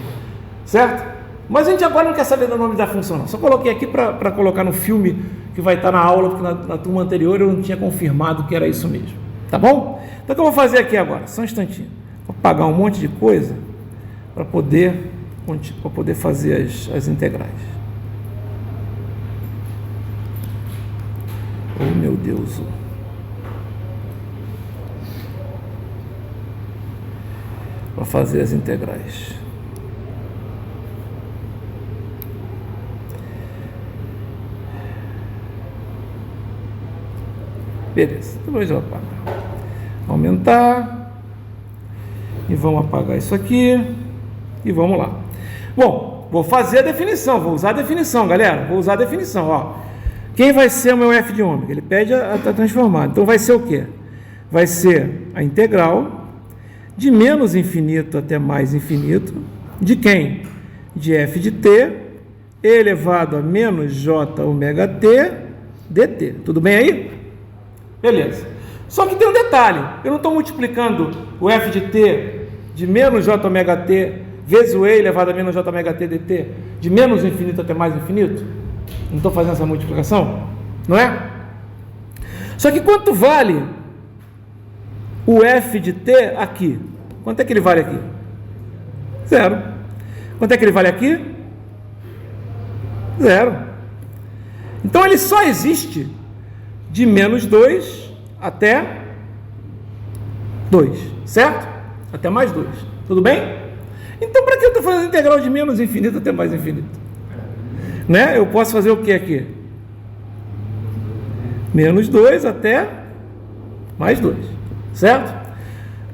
Certo? Mas a gente agora não quer saber do nome da função, não. Só coloquei aqui para colocar no filme que vai estar na aula, porque na turma anterior eu não tinha confirmado que era isso mesmo. Tá bom? Então o que eu vou fazer aqui agora? Só um instantinho. Vou apagar um monte de coisa para poder fazer as integrais. Oh, meu Deus. Para fazer as integrais. Beleza. Depois eu apago. Aumentar. E vamos apagar isso aqui. E vamos lá. Bom, vou fazer a definição. Vou usar a definição, galera. Vou usar a definição, ó. Quem vai ser o meu f de ômega? Ele pede a transformar. Então vai ser o quê? Vai ser a integral de menos infinito até mais infinito. De quem? De f de t elevado a menos j ômega t dt. Tudo bem aí? Beleza. Só que tem um detalhe. Eu não estou multiplicando o f de t de menos j ômega t vezes o e elevado a menos j ômega t dt de menos infinito até mais infinito? Não estou fazendo essa multiplicação? Não é? Só que quanto vale o f de t aqui? Quanto é que ele vale aqui? 0. Quanto é que ele vale aqui? 0. Então ele só existe de menos 2 até 2, certo? Até mais 2. Tudo bem? Então para que eu estou fazendo integral de menos infinito até mais infinito? Né? Eu posso fazer o que aqui? Menos 2 até mais 2, certo?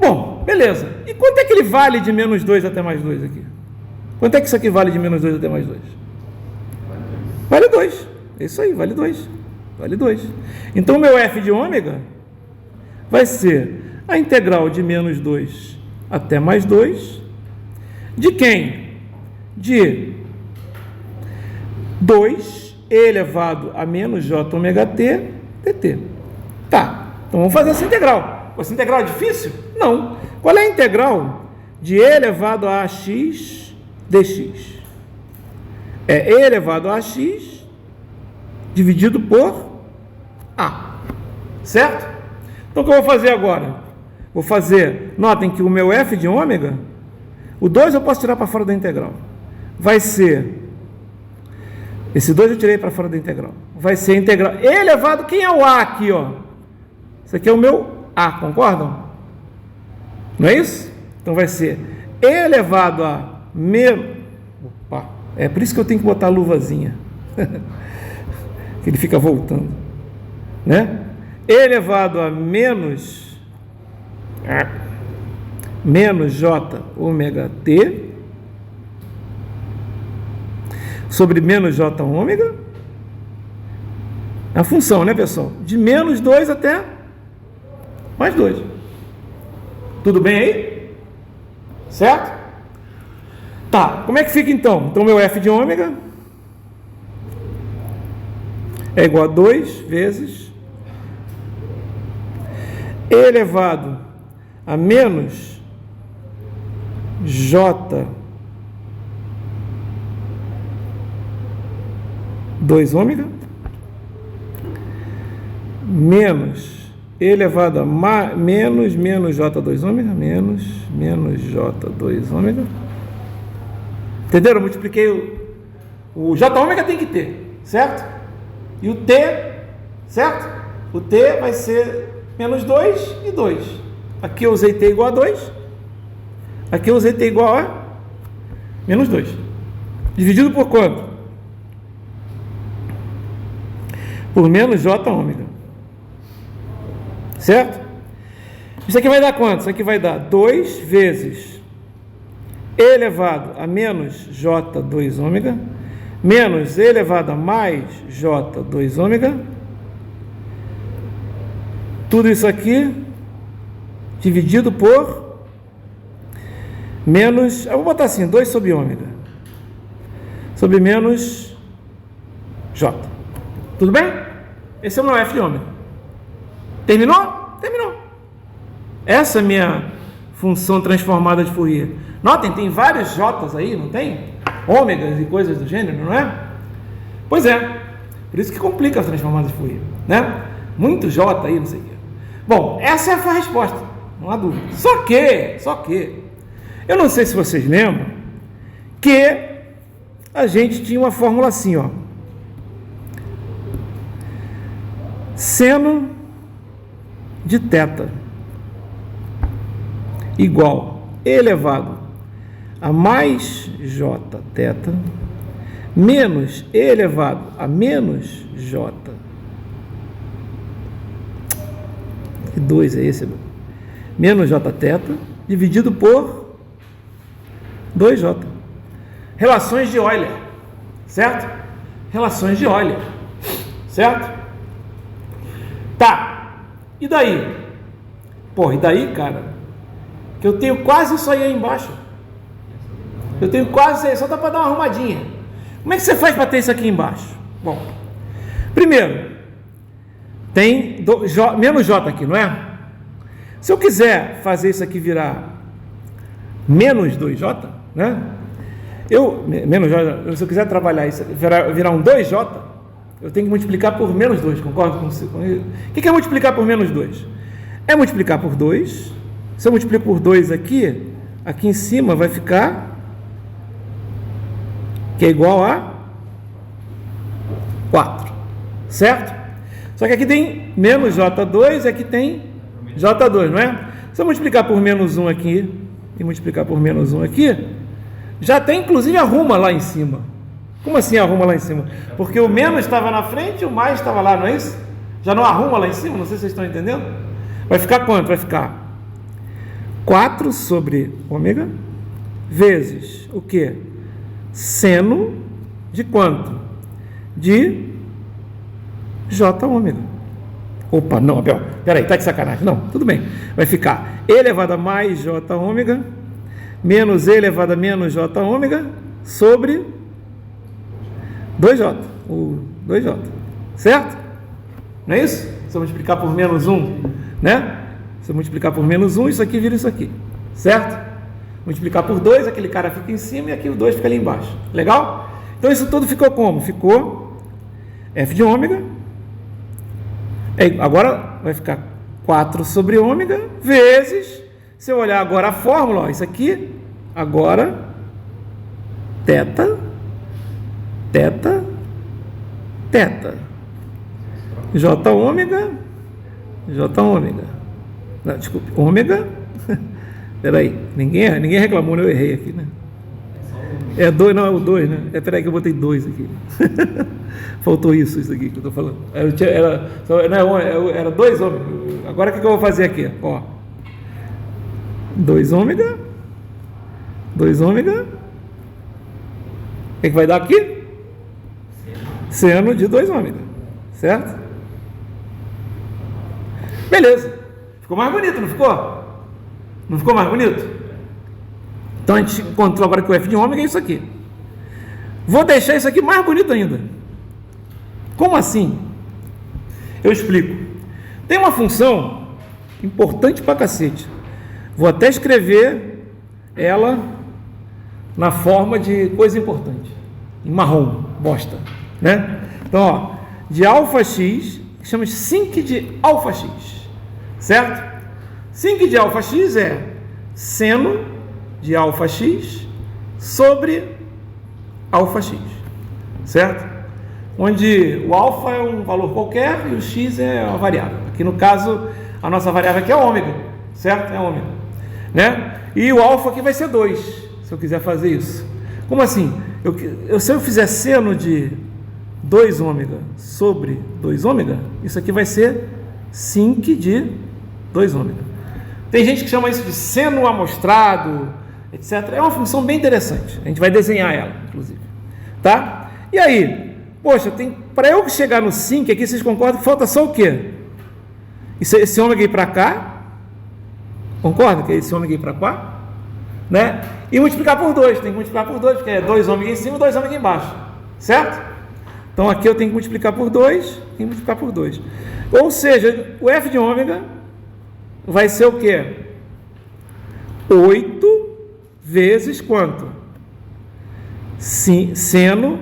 Bom, beleza. E quanto é que ele vale de menos 2 até mais 2 aqui? Quanto é que isso aqui vale de menos 2 até mais 2? Vale 2. É isso aí, vale 2. Vale 2. Então, o meu f de ômega vai ser a integral de menos 2 até mais 2 de quem? De 2 elevado a menos j ômega t dt. Tá, então vamos fazer essa integral. Essa integral é difícil? Não. Qual é a integral de e elevado a x dx? É e elevado a x dividido por a. Certo? Então, o que eu vou fazer agora? Vou fazer, notem que o meu f de ômega, o 2 eu posso tirar para fora da integral. Vai ser, esse 2 eu tirei para fora da integral. Vai ser integral e elevado, quem é o a aqui, ó? Isso aqui é o meu a, concordam? Não é isso? Então vai ser e elevado a menos... Opa, é por isso que eu tenho que botar a luvazinha. Que ele fica voltando. Né? E elevado a menos j ômega t sobre menos j ômega, a função, né, pessoal? De menos 2 até mais 2. Tudo bem aí? Certo? Tá, como é que fica então? Então, meu f de ômega é igual a 2 vezes e elevado a menos j 2 ômega menos e elevado a menos j2 ômega menos j2 ômega. Entenderam? Eu multipliquei o j ômega tem que ter, certo? E o t, certo? O t vai ser menos 2 e 2. Aqui eu usei t igual a 2. Aqui eu usei t igual a menos 2. Dividido por quanto? Por menos j ômega. Certo? Isso aqui vai dar quanto? Isso aqui vai dar 2 vezes e elevado a menos j2 ômega menos e elevado a mais j2 ômega. Tudo isso aqui dividido por menos, eu vou botar assim, 2 sobre ômega sobre menos j. Tudo bem? Esse é o meu f de ômega. Terminou? Terminou. Essa é a minha função transformada de Fourier. Notem, tem vários j's aí, não tem? Ômegas e coisas do gênero, não é? Pois é. Por isso que complica as transformadas de Fourier, né? Muito j aí, não sei o quê. Bom, essa é a resposta, não há dúvida. Só que, eu não sei se vocês lembram, que a gente tinha uma fórmula assim, ó. Seno de θ igual elevado a mais jθ menos e elevado a menos j. Que 2 é esse? Menos jθ dividido por 2j. Relações de Euler, certo? Relações de Euler, certo? Tá, e daí? Porra, e daí, cara? Que eu tenho quase isso aí embaixo. Eu tenho quase isso aí, só dá para dar uma arrumadinha. Como é que você faz para ter isso aqui embaixo? Bom, primeiro, tem menos j aqui, não é? Se eu quiser fazer isso aqui virar menos 2j, né? Menos j, se eu quiser trabalhar isso, virar um 2j, eu tenho que multiplicar por menos 2, concorda com você? O que é multiplicar por menos 2? É multiplicar por 2. Se eu multiplico por 2 aqui em cima vai ficar que é igual a 4, certo? Só que aqui tem menos j2 e aqui tem j2, não é? Se eu multiplicar por menos 1 aqui e multiplicar por menos 1 aqui, já tem inclusive arruma lá em cima. Como assim arruma lá em cima? Porque o menos estava na frente e o mais estava lá, não é isso? Já não arruma lá em cima? Não sei se vocês estão entendendo. Vai ficar quanto? Vai ficar 4 sobre ômega vezes o quê? Seno de quanto? De j ômega. Opa, não, Abel, peraí, tá de sacanagem. Não, tudo bem. Vai ficar e elevado a mais j ômega menos e elevado a menos j ômega sobre 2j, o 2j, certo? Não é isso? Se eu multiplicar por menos 1, né? Se eu multiplicar por menos 1, isso aqui vira isso aqui, certo? Multiplicar por 2, aquele cara fica em cima e aqui o 2 fica ali embaixo. Legal? Então isso tudo ficou como? Ficou f de ômega. Agora vai ficar 4 sobre ômega, vezes, se eu olhar agora a fórmula, ó, isso aqui, agora, teta, J ômega, não, desculpe, ômega, peraí, ninguém reclamou, eu errei aqui, né? É 2, não, é o 2, né? Peraí que eu botei 2 aqui. Faltou isso aqui que eu estou falando. Era 2 ômega. Agora o que eu vou fazer aqui? Ó, 2 ômega. O que vai dar aqui? Seno de 2 ômega. Certo? Beleza. Ficou mais bonito, não ficou? Não ficou mais bonito? Então a gente encontrou agora que o f de ômega é isso aqui. Vou deixar isso aqui mais bonito ainda. Como assim? Eu explico. Tem uma função importante pra cacete. Vou até escrever ela na forma de coisa importante. Em marrom, bosta, né? Então, ó, de alfa x, que chama de sinc de alfa x. Certo? Sinc de alfa x é seno de alfa x sobre alfa x, certo? Onde o alfa é um valor qualquer e o x é uma variável. Aqui no caso, a nossa variável aqui é ômega, certo? É ômega, né? E o alfa aqui vai ser 2, se eu quiser fazer isso. Como assim? Se eu fizer seno de 2 ômega sobre 2 ômega, isso aqui vai ser sinc de 2 ômega. Tem gente que chama isso de seno amostrado, etc. É uma função bem interessante. A gente vai desenhar ela, inclusive. Tá? E aí? Poxa, para eu chegar no sinc aqui, vocês concordam que falta só o quê? Esse ômega ir para cá. Concorda que esse ômega ir para cá? Né? E multiplicar por 2. Tem que multiplicar por 2, porque é 2 ômega em cima e 2 ômega embaixo. Certo? Então aqui eu tenho que multiplicar por 2 e multiplicar por 2. Ou seja, o f de ômega vai ser o quê? 8 vezes quanto? Seno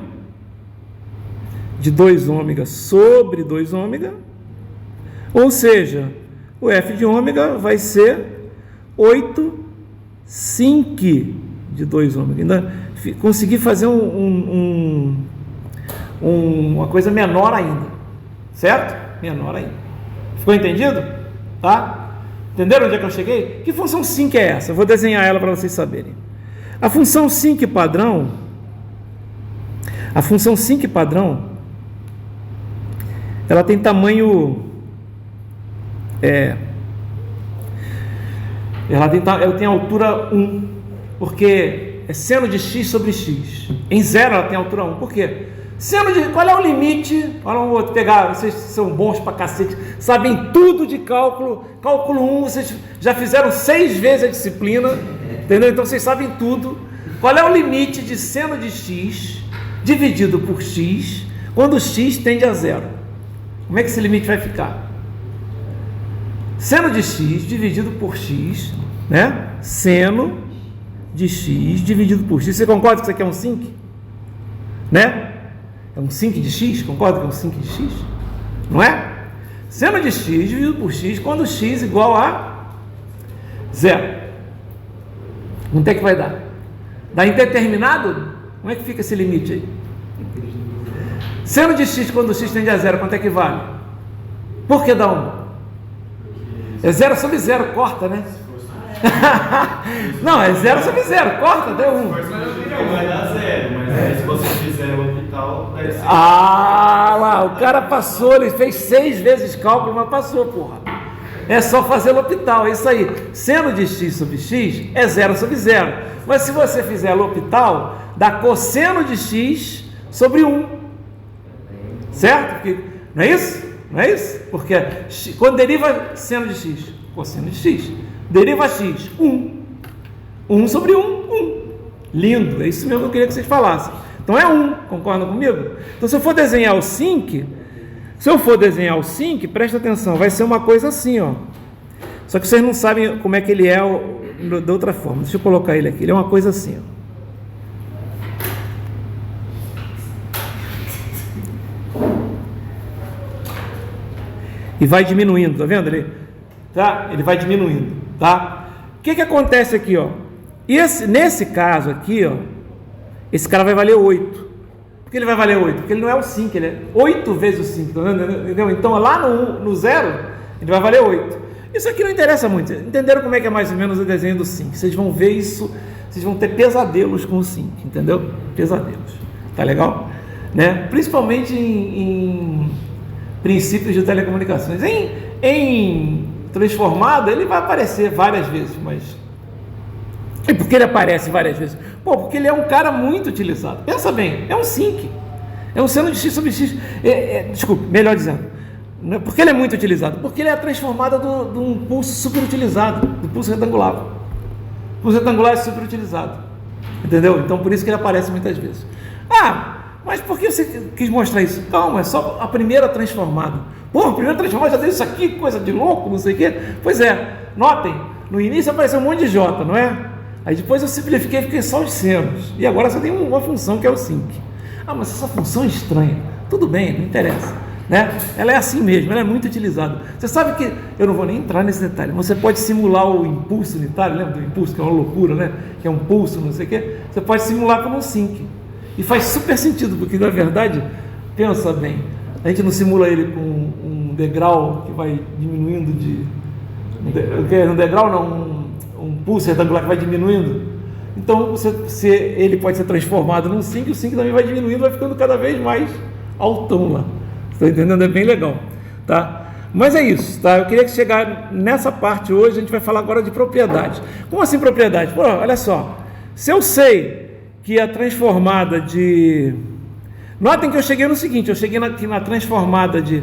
de 2 ômega sobre 2 ômega. Ou seja, o f de ômega vai ser 8 sinc de 2 ômega. Ainda consegui fazer uma coisa menor ainda. Certo? Menor ainda. Ficou entendido? Tá? Entenderam onde é que eu cheguei? Que função sinc é essa? Eu vou desenhar ela para vocês saberem. A função sinc padrão, ela tem tamanho, ela tem altura 1, porque é seno de x sobre x. Em 0 ela tem altura 1. Por quê? Qual é o limite? Vamos pegar, vocês são bons pra cacete, sabem tudo de cálculo. Cálculo 1, vocês já fizeram 6 vezes a disciplina, entendeu? Então vocês sabem tudo. Qual é o limite de seno de x dividido por x quando x tende a 0? Como é que esse limite vai ficar? Seno de x dividido por x, né? Seno de x dividido por x. Você concorda que isso aqui é um sinc? Né? É um sinc de x? Concorda que é um sinc de x? Não é? Seno de x dividido por x quando x igual a 0. Quanto é que vai dar? Dá indeterminado? Como é que fica esse limite aí? Seno de x quando x tende a 0, quanto é que vale? Por que dá 1? É 0 sobre 0, corta, né? Não, é 0 sobre 0, corta, deu 1. Vai dar 0, mas se você fizer o hospital, vai ser. Ah, lá, o cara passou, ele fez 6 vezes cálculo, mas passou, porra. É só fazer o hospital, é isso aí. Seno de x sobre x é 0 sobre 0. Mas se você fizer o hospital, dá cosseno de x sobre 1. Certo? Porque, não é isso? Não é isso? Porque quando deriva seno de x, cosseno de x, deriva x, 1. 1 sobre 1, 1. Lindo, é isso mesmo que eu queria que vocês falassem. Então é 1, concordam comigo? Então se eu for desenhar o sinc, presta atenção, vai ser uma coisa assim, ó. Só que vocês não sabem como é que ele é de outra forma. Deixa eu colocar ele aqui, ele é uma coisa assim, ó. E vai diminuindo, tá vendo? tá? Ele vai diminuindo, tá? O que acontece aqui, ó? Nesse caso aqui, ó, esse cara vai valer 8. Por que ele vai valer 8? Porque ele não é o 5, ele é 8 vezes o 5, entendeu? Então lá no 0, ele vai valer 8. Isso aqui não interessa muito. Entenderam como é que é mais ou menos o desenho do 5? Vocês vão ver isso, vocês vão ter pesadelos com o 5, entendeu? Pesadelos. Tá legal? Né? Principalmente em princípios de telecomunicações. Em transformada, ele vai aparecer várias vezes, mas... E por que ele aparece várias vezes? Pô, porque ele é um cara muito utilizado. Pensa bem, é um sinc. É um seno de x sobre x. Desculpe, melhor dizendo. Por que ele é muito utilizado? Porque ele é a transformada de um pulso superutilizado, do pulso retangular. O pulso retangular é superutilizado. Entendeu? Então, por isso que ele aparece muitas vezes. Ah, mas por que você quis mostrar isso? Calma, é só a primeira transformada. Pô, a primeira transformada já deu isso aqui, coisa de louco, não sei o quê. Pois é, notem, no início apareceu um monte de J, não é? Aí depois eu simplifiquei e fiquei só os senos. E agora só tem uma função que é o sinc. Ah, mas essa função é estranha. Tudo bem, não interessa. Né? Ela é assim mesmo, ela é muito utilizada. Você sabe que, eu não vou nem entrar nesse detalhe, você pode simular o impulso unitário, lembra do impulso, que é uma loucura, né? Que é um pulso, não sei o quê. Você pode simular como um sinc. E faz super sentido, porque na verdade, pensa bem, a gente não simula ele com um degrau que vai diminuindo de... Um degrau não, um pulso retangular que vai diminuindo. Então ele pode ser transformado num sinc, o sinc também vai diminuindo, vai ficando cada vez mais altão lá. Está entendendo? É bem legal, tá? Mas é isso, tá? Eu queria que chegar nessa parte hoje, a gente vai falar agora de propriedade. Como assim propriedade? Pô, olha só, se eu sei que a transformada de... Notem que eu cheguei no seguinte, eu cheguei aqui na transformada de...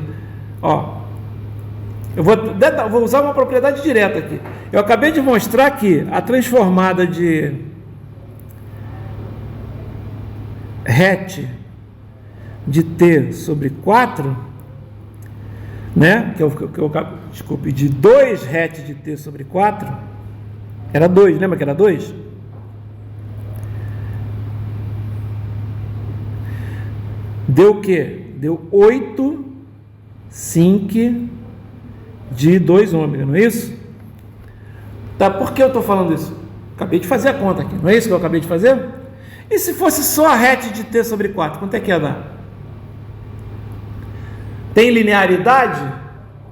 Ó, eu vou usar uma propriedade direta aqui. Eu acabei de mostrar que a transformada de het de t sobre 4, né? Desculpe, de 2 het de t sobre 4, era 2, lembra que era 2? Deu o quê? Deu 8 sinc de 2 ômega, não é isso? Tá, por que eu estou falando isso? Acabei de fazer a conta aqui, não é isso que eu acabei de fazer? E se fosse só a het de t sobre 4, quanto é que ia dar? Tem linearidade?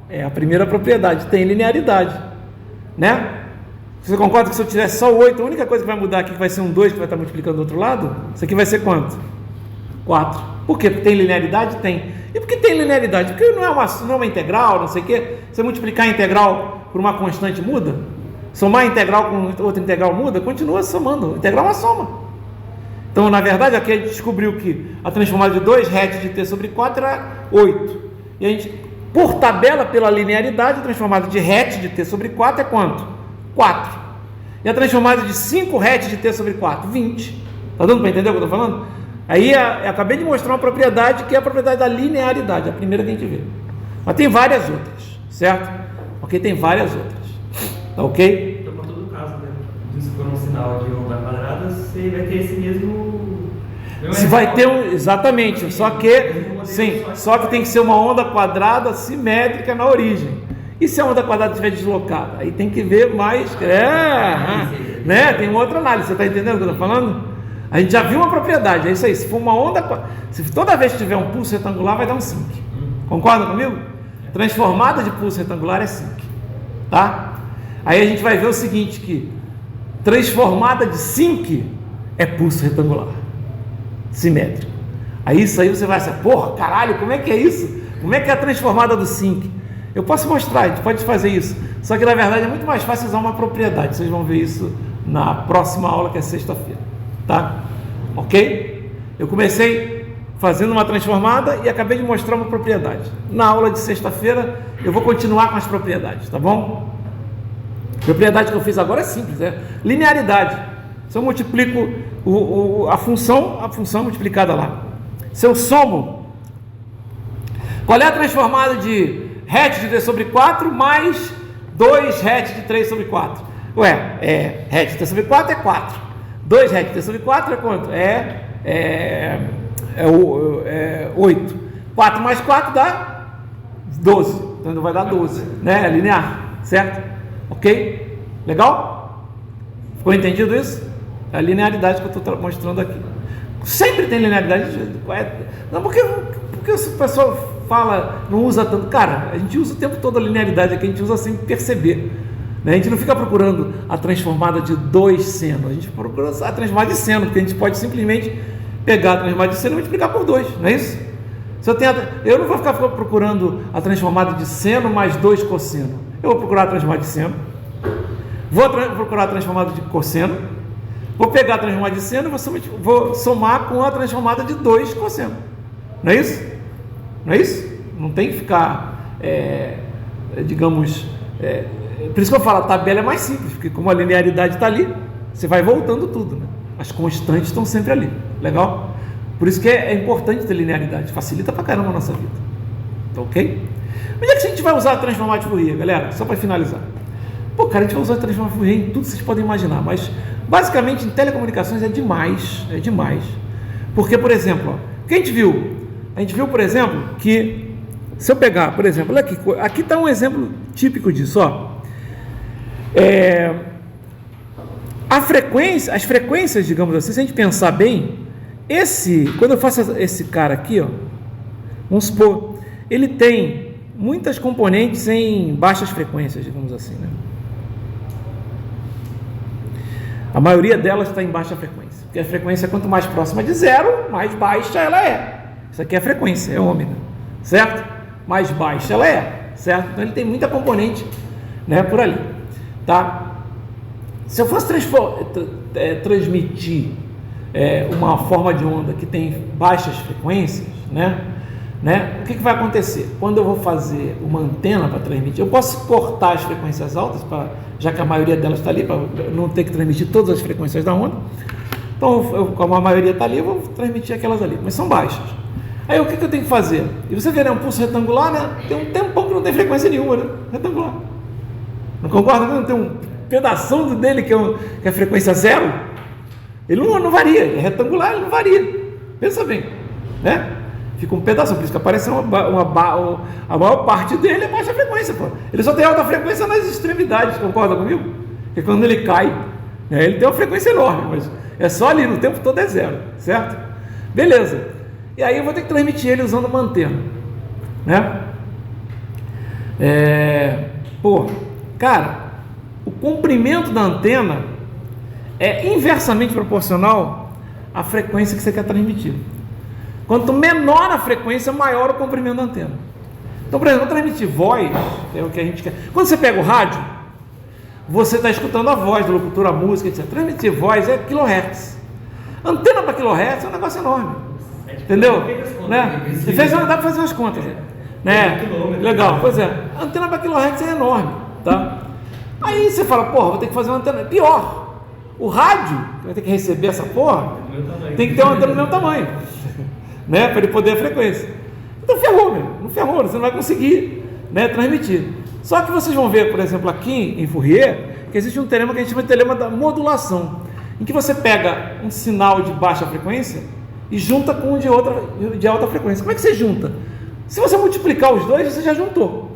É a primeira propriedade, tem linearidade, né? Você concorda que se eu tivesse só o 8, a única coisa que vai mudar aqui vai ser um 2 que vai estar multiplicando do outro lado? Isso aqui vai ser quanto? 4. Por quê? Porque tem linearidade? Tem. E por que tem linearidade? Porque não é uma integral, não sei o quê. Você multiplicar a integral por uma constante muda? Somar a integral com outra integral muda? Continua somando. A integral é uma soma. Então, na verdade, aqui a gente descobriu que a transformada de 2 het de t sobre 4 era 8. E a gente, por tabela, pela linearidade, a transformada de het de t sobre 4 é quanto? 4. E a transformada de 5 het de t sobre 4? 20. Está dando para entender o que eu estou falando? Aí eu acabei de mostrar uma propriedade que é a propriedade da linearidade, a primeira que a gente vê. Mas tem várias outras, certo? Ok? Tem várias outras. Tá ok? Então, para todo caso, né? Se for um sinal de onda quadrada, você vai ter esse mesmo... Você vai ter um... Exatamente, só que... Sim, só que tem que ser uma onda quadrada simétrica na origem. E se a onda quadrada estiver deslocada? Aí tem que ver mais... né? Tem uma outra análise, você está entendendo o que eu estou falando? A gente já viu uma propriedade, é isso aí. Se for uma onda, se toda vez que tiver um pulso retangular, vai dar um sinc. Concorda comigo? Transformada de pulso retangular é sinc. Tá? Aí a gente vai ver o seguinte, que transformada de sinc é pulso retangular. Simétrico. Aí isso aí você vai dizer, porra, caralho, como é que é isso? Como é que é a transformada do sinc? Eu posso mostrar, a gente pode fazer isso. Só que na verdade é muito mais fácil usar uma propriedade. Vocês vão ver isso na próxima aula, que é sexta-feira. Tá? Ok? Eu comecei fazendo uma transformada e acabei de mostrar uma propriedade. Na aula de sexta-feira eu vou continuar com as propriedades, tá bom? A propriedade que eu fiz agora é simples, é linearidade. Se eu multiplico a função multiplicada lá. Se eu somo, qual é a transformada de het de t sobre 4 mais 2 het de 3 sobre 4? Ué, het de t sobre 4 é 4. 2 het de t sobre 4 é quanto? É 8. 4 mais 4 dá 12. Então não vai dar 12, né? É linear, certo? Ok? Legal? Ficou entendido isso? É a linearidade que eu estou mostrando aqui. Sempre tem linearidade. Não, porque o pessoal fala, não usa tanto. Cara, a gente usa o tempo todo a linearidade aqui, a gente usa sem perceber. Né? A gente não fica procurando a transformada de 2 seno, a gente procura a transformada de seno, porque a gente pode simplesmente pegar a transformada de seno e multiplicar por 2, não é isso? Se eu não vou ficar procurando a transformada de seno mais 2 cosseno. Eu vou procurar a transformada de seno, vou procurar a transformada de cosseno, vou pegar a transformada de seno e vou somar com a transformada de 2 cosseno. Não é isso? Não é isso? Não tem que ficar, digamos... por isso que eu falo, a tabela é mais simples, porque como a linearidade está ali, você vai voltando tudo, né? As constantes estão sempre ali. Legal? Por isso que é importante ter linearidade. Facilita pra caramba a nossa vida. Tá ok? Onde é que a gente vai usar a transformada de Fourier, galera? Só para finalizar. Pô, cara, a gente vai usar a transformada de Fourier em tudo que vocês podem imaginar, mas basicamente em telecomunicações é demais. É demais. Porque, por exemplo, o que a gente viu? A gente viu, por exemplo, que se eu pegar, por exemplo, olha aqui está um exemplo típico disso, ó. As frequências, digamos assim, se a gente pensar bem, quando eu faço esse cara aqui, ó, vamos supor, ele tem muitas componentes em baixas frequências, digamos assim, né? A maioria delas está em baixa frequência, porque a frequência, quanto mais próxima de zero, mais baixa ela é. Isso aqui é a frequência, é ômega, certo? Mais baixa ela é, certo? Então ele tem muita componente, né, por ali, tá? Se eu fosse transmitir uma forma de onda que tem baixas frequências, né, o que vai acontecer? Quando eu vou fazer uma antena para transmitir, eu posso cortar as frequências altas, já que a maioria delas está ali, para não ter que transmitir todas as frequências da onda. Então, como a maioria está ali, eu vou transmitir aquelas ali, mas são baixas. Aí o que eu tenho que fazer? E você vê, né, um pulso retangular, né? Tem um tempão que não tem frequência nenhuma, né? Retangular. Não concorda? Não tem um pedação dele que é frequência zero. Ele não varia, ele é retangular, ele não varia. Pensa bem, né? Fica um pedaço, por isso que aparece a maior parte dele é baixa frequência, pô. Ele só tem alta frequência nas extremidades, concorda comigo? Porque quando ele cai, né, ele tem uma frequência enorme, mas é só ali, no tempo todo é zero, certo? Beleza. E aí eu vou ter que transmitir ele usando uma antena, né? Cara, o comprimento da antena é inversamente proporcional à frequência que você quer transmitir. Quanto menor a frequência, maior o comprimento da antena. Então, por exemplo, transmitir voz, que é o que a gente quer. Quando você pega o rádio, você está escutando a voz do locutor, a música, etc. Transmitir voz é kilohertz. Antena para kilohertz é um negócio enorme. Entendeu? Né? Dá para fazer umas contas. Né? Legal, pois é. A antena para kilohertz é enorme. Tá? Aí você fala, porra, vou ter que fazer uma antena. Pior, o rádio, que vai ter que receber essa porra, tem que ter uma antena do mesmo tamanho. Né? Para ele poder a frequência. Então ferrou, meu. Não ferrou, você não vai conseguir, né, transmitir. Só que vocês vão ver, por exemplo, aqui em Fourier, que existe um teorema que a gente chama de teorema da modulação, em que você pega um sinal de baixa frequência e junta com um de alta frequência. Como é que você junta? Se você multiplicar os dois, você já juntou.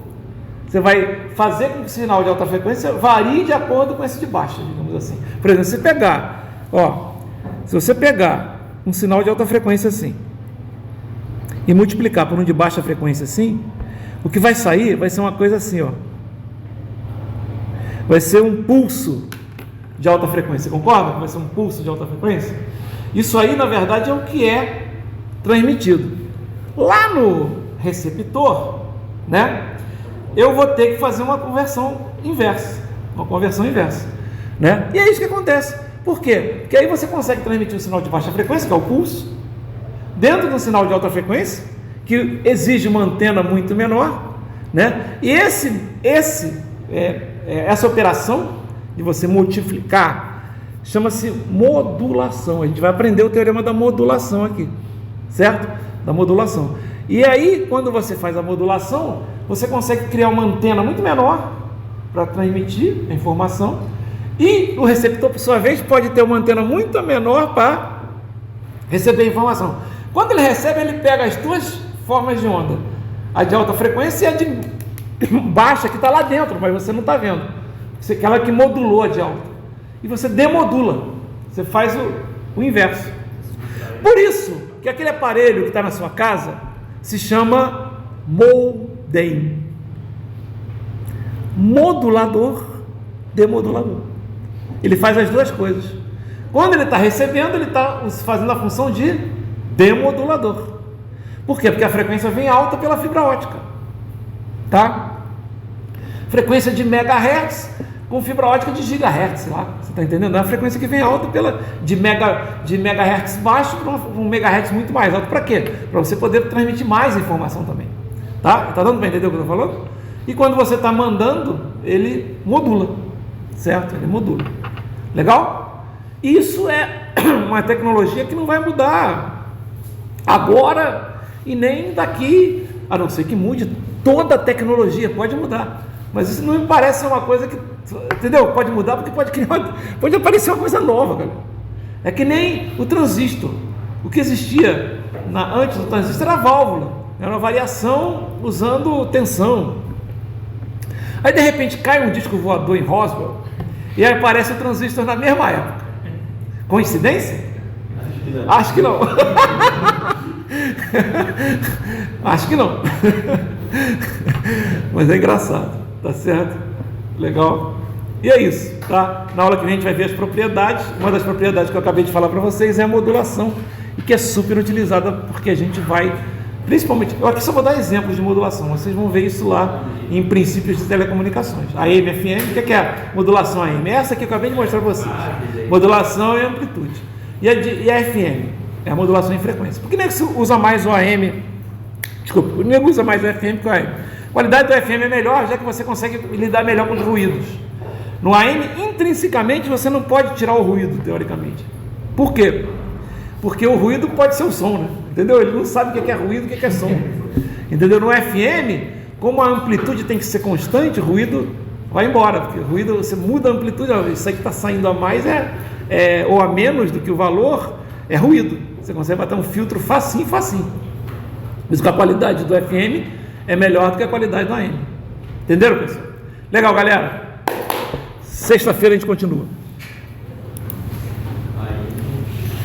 Você vai fazer com que o sinal de alta frequência varie de acordo com esse de baixa, digamos assim. Por exemplo, se você pegar um sinal de alta frequência assim e multiplicar por um de baixa frequência assim, o que vai sair vai ser uma coisa assim, ó. Vai ser um pulso de alta frequência, concorda? Vai ser um pulso de alta frequência. Isso aí, na verdade, é o que é transmitido. Lá no receptor, né, eu vou ter que fazer uma conversão inversa. Né? E é isso que acontece. Por quê? Porque aí você consegue transmitir um sinal de baixa frequência, que é o pulso, dentro de um sinal de alta frequência, que exige uma antena muito menor, né? E essa operação de você multiplicar chama-se modulação. A gente vai aprender o teorema da modulação aqui, certo? Da modulação. E aí, quando você faz a modulação, você consegue criar uma antena muito menor para transmitir a informação, e o receptor, por sua vez, pode ter uma antena muito menor para receber a informação. Quando ele recebe, ele pega as duas formas de onda, a de alta frequência e a de baixa que está lá dentro, mas você não está vendo. Aquela que modulou de alta. E você demodula. Você faz o inverso. Por isso que aquele aparelho que está na sua casa se chama modem. Modulador, demodulador. Ele faz as duas coisas. Quando ele está recebendo, ele está fazendo a função de demodulador. Por quê? Porque a frequência vem alta pela fibra ótica. Tá? Frequência de megahertz com fibra ótica de gigahertz lá. Você está entendendo? É a frequência que vem alta de megahertz baixo para um megahertz muito mais alto. Para quê? Para você poder transmitir mais informação também. Tá? Tá dando para entender o que eu estou falando? E quando você está mandando, ele modula. Certo? Ele modula. Legal? Isso é uma tecnologia que não vai mudar agora e nem daqui, a não ser que mude. Toda a tecnologia pode mudar, mas isso não me parece ser uma coisa que, entendeu? Pode mudar porque pode aparecer uma coisa nova, cara. É que nem o transistor. O que existia antes do transistor era a válvula, era uma variação usando tensão. Aí de repente cai um disco voador em Roswell e aí aparece o transistor na mesma época. Coincidência? Acho que não. Acho que não. Mas é engraçado, tá certo? Legal. E é isso, tá? Na aula que vem a gente vai ver as propriedades. Uma das propriedades que eu acabei de falar para vocês é a modulação, e que é super utilizada porque a gente vai, principalmente, eu aqui só vou dar exemplos de modulação, vocês vão ver isso lá em princípios de telecomunicações. A AM, FM, o que é a modulação AM? Essa que eu acabei de mostrar para vocês. Modulação e amplitude. E a FM? É a modulação em frequência. Por que nem que se usa mais o AM? Desculpa, nem usa mais o FM que o AM. A qualidade do FM é melhor, já que você consegue lidar melhor com os ruídos. No AM, intrinsecamente, você não pode tirar o ruído, teoricamente. Por quê? Porque o ruído pode ser o som, né? Entendeu? Ele não sabe o que é ruído e o que é som. Entendeu? No FM, como a amplitude tem que ser constante, o ruído vai embora. Porque o ruído, você muda a amplitude, isso aí que está saindo a mais ou a menos do que o valor, é ruído. Você consegue bater um filtro facinho. Por isso que a qualidade do FM é melhor do que a qualidade do AM. Entenderam, pessoal? Legal, galera? Sexta-feira a gente continua.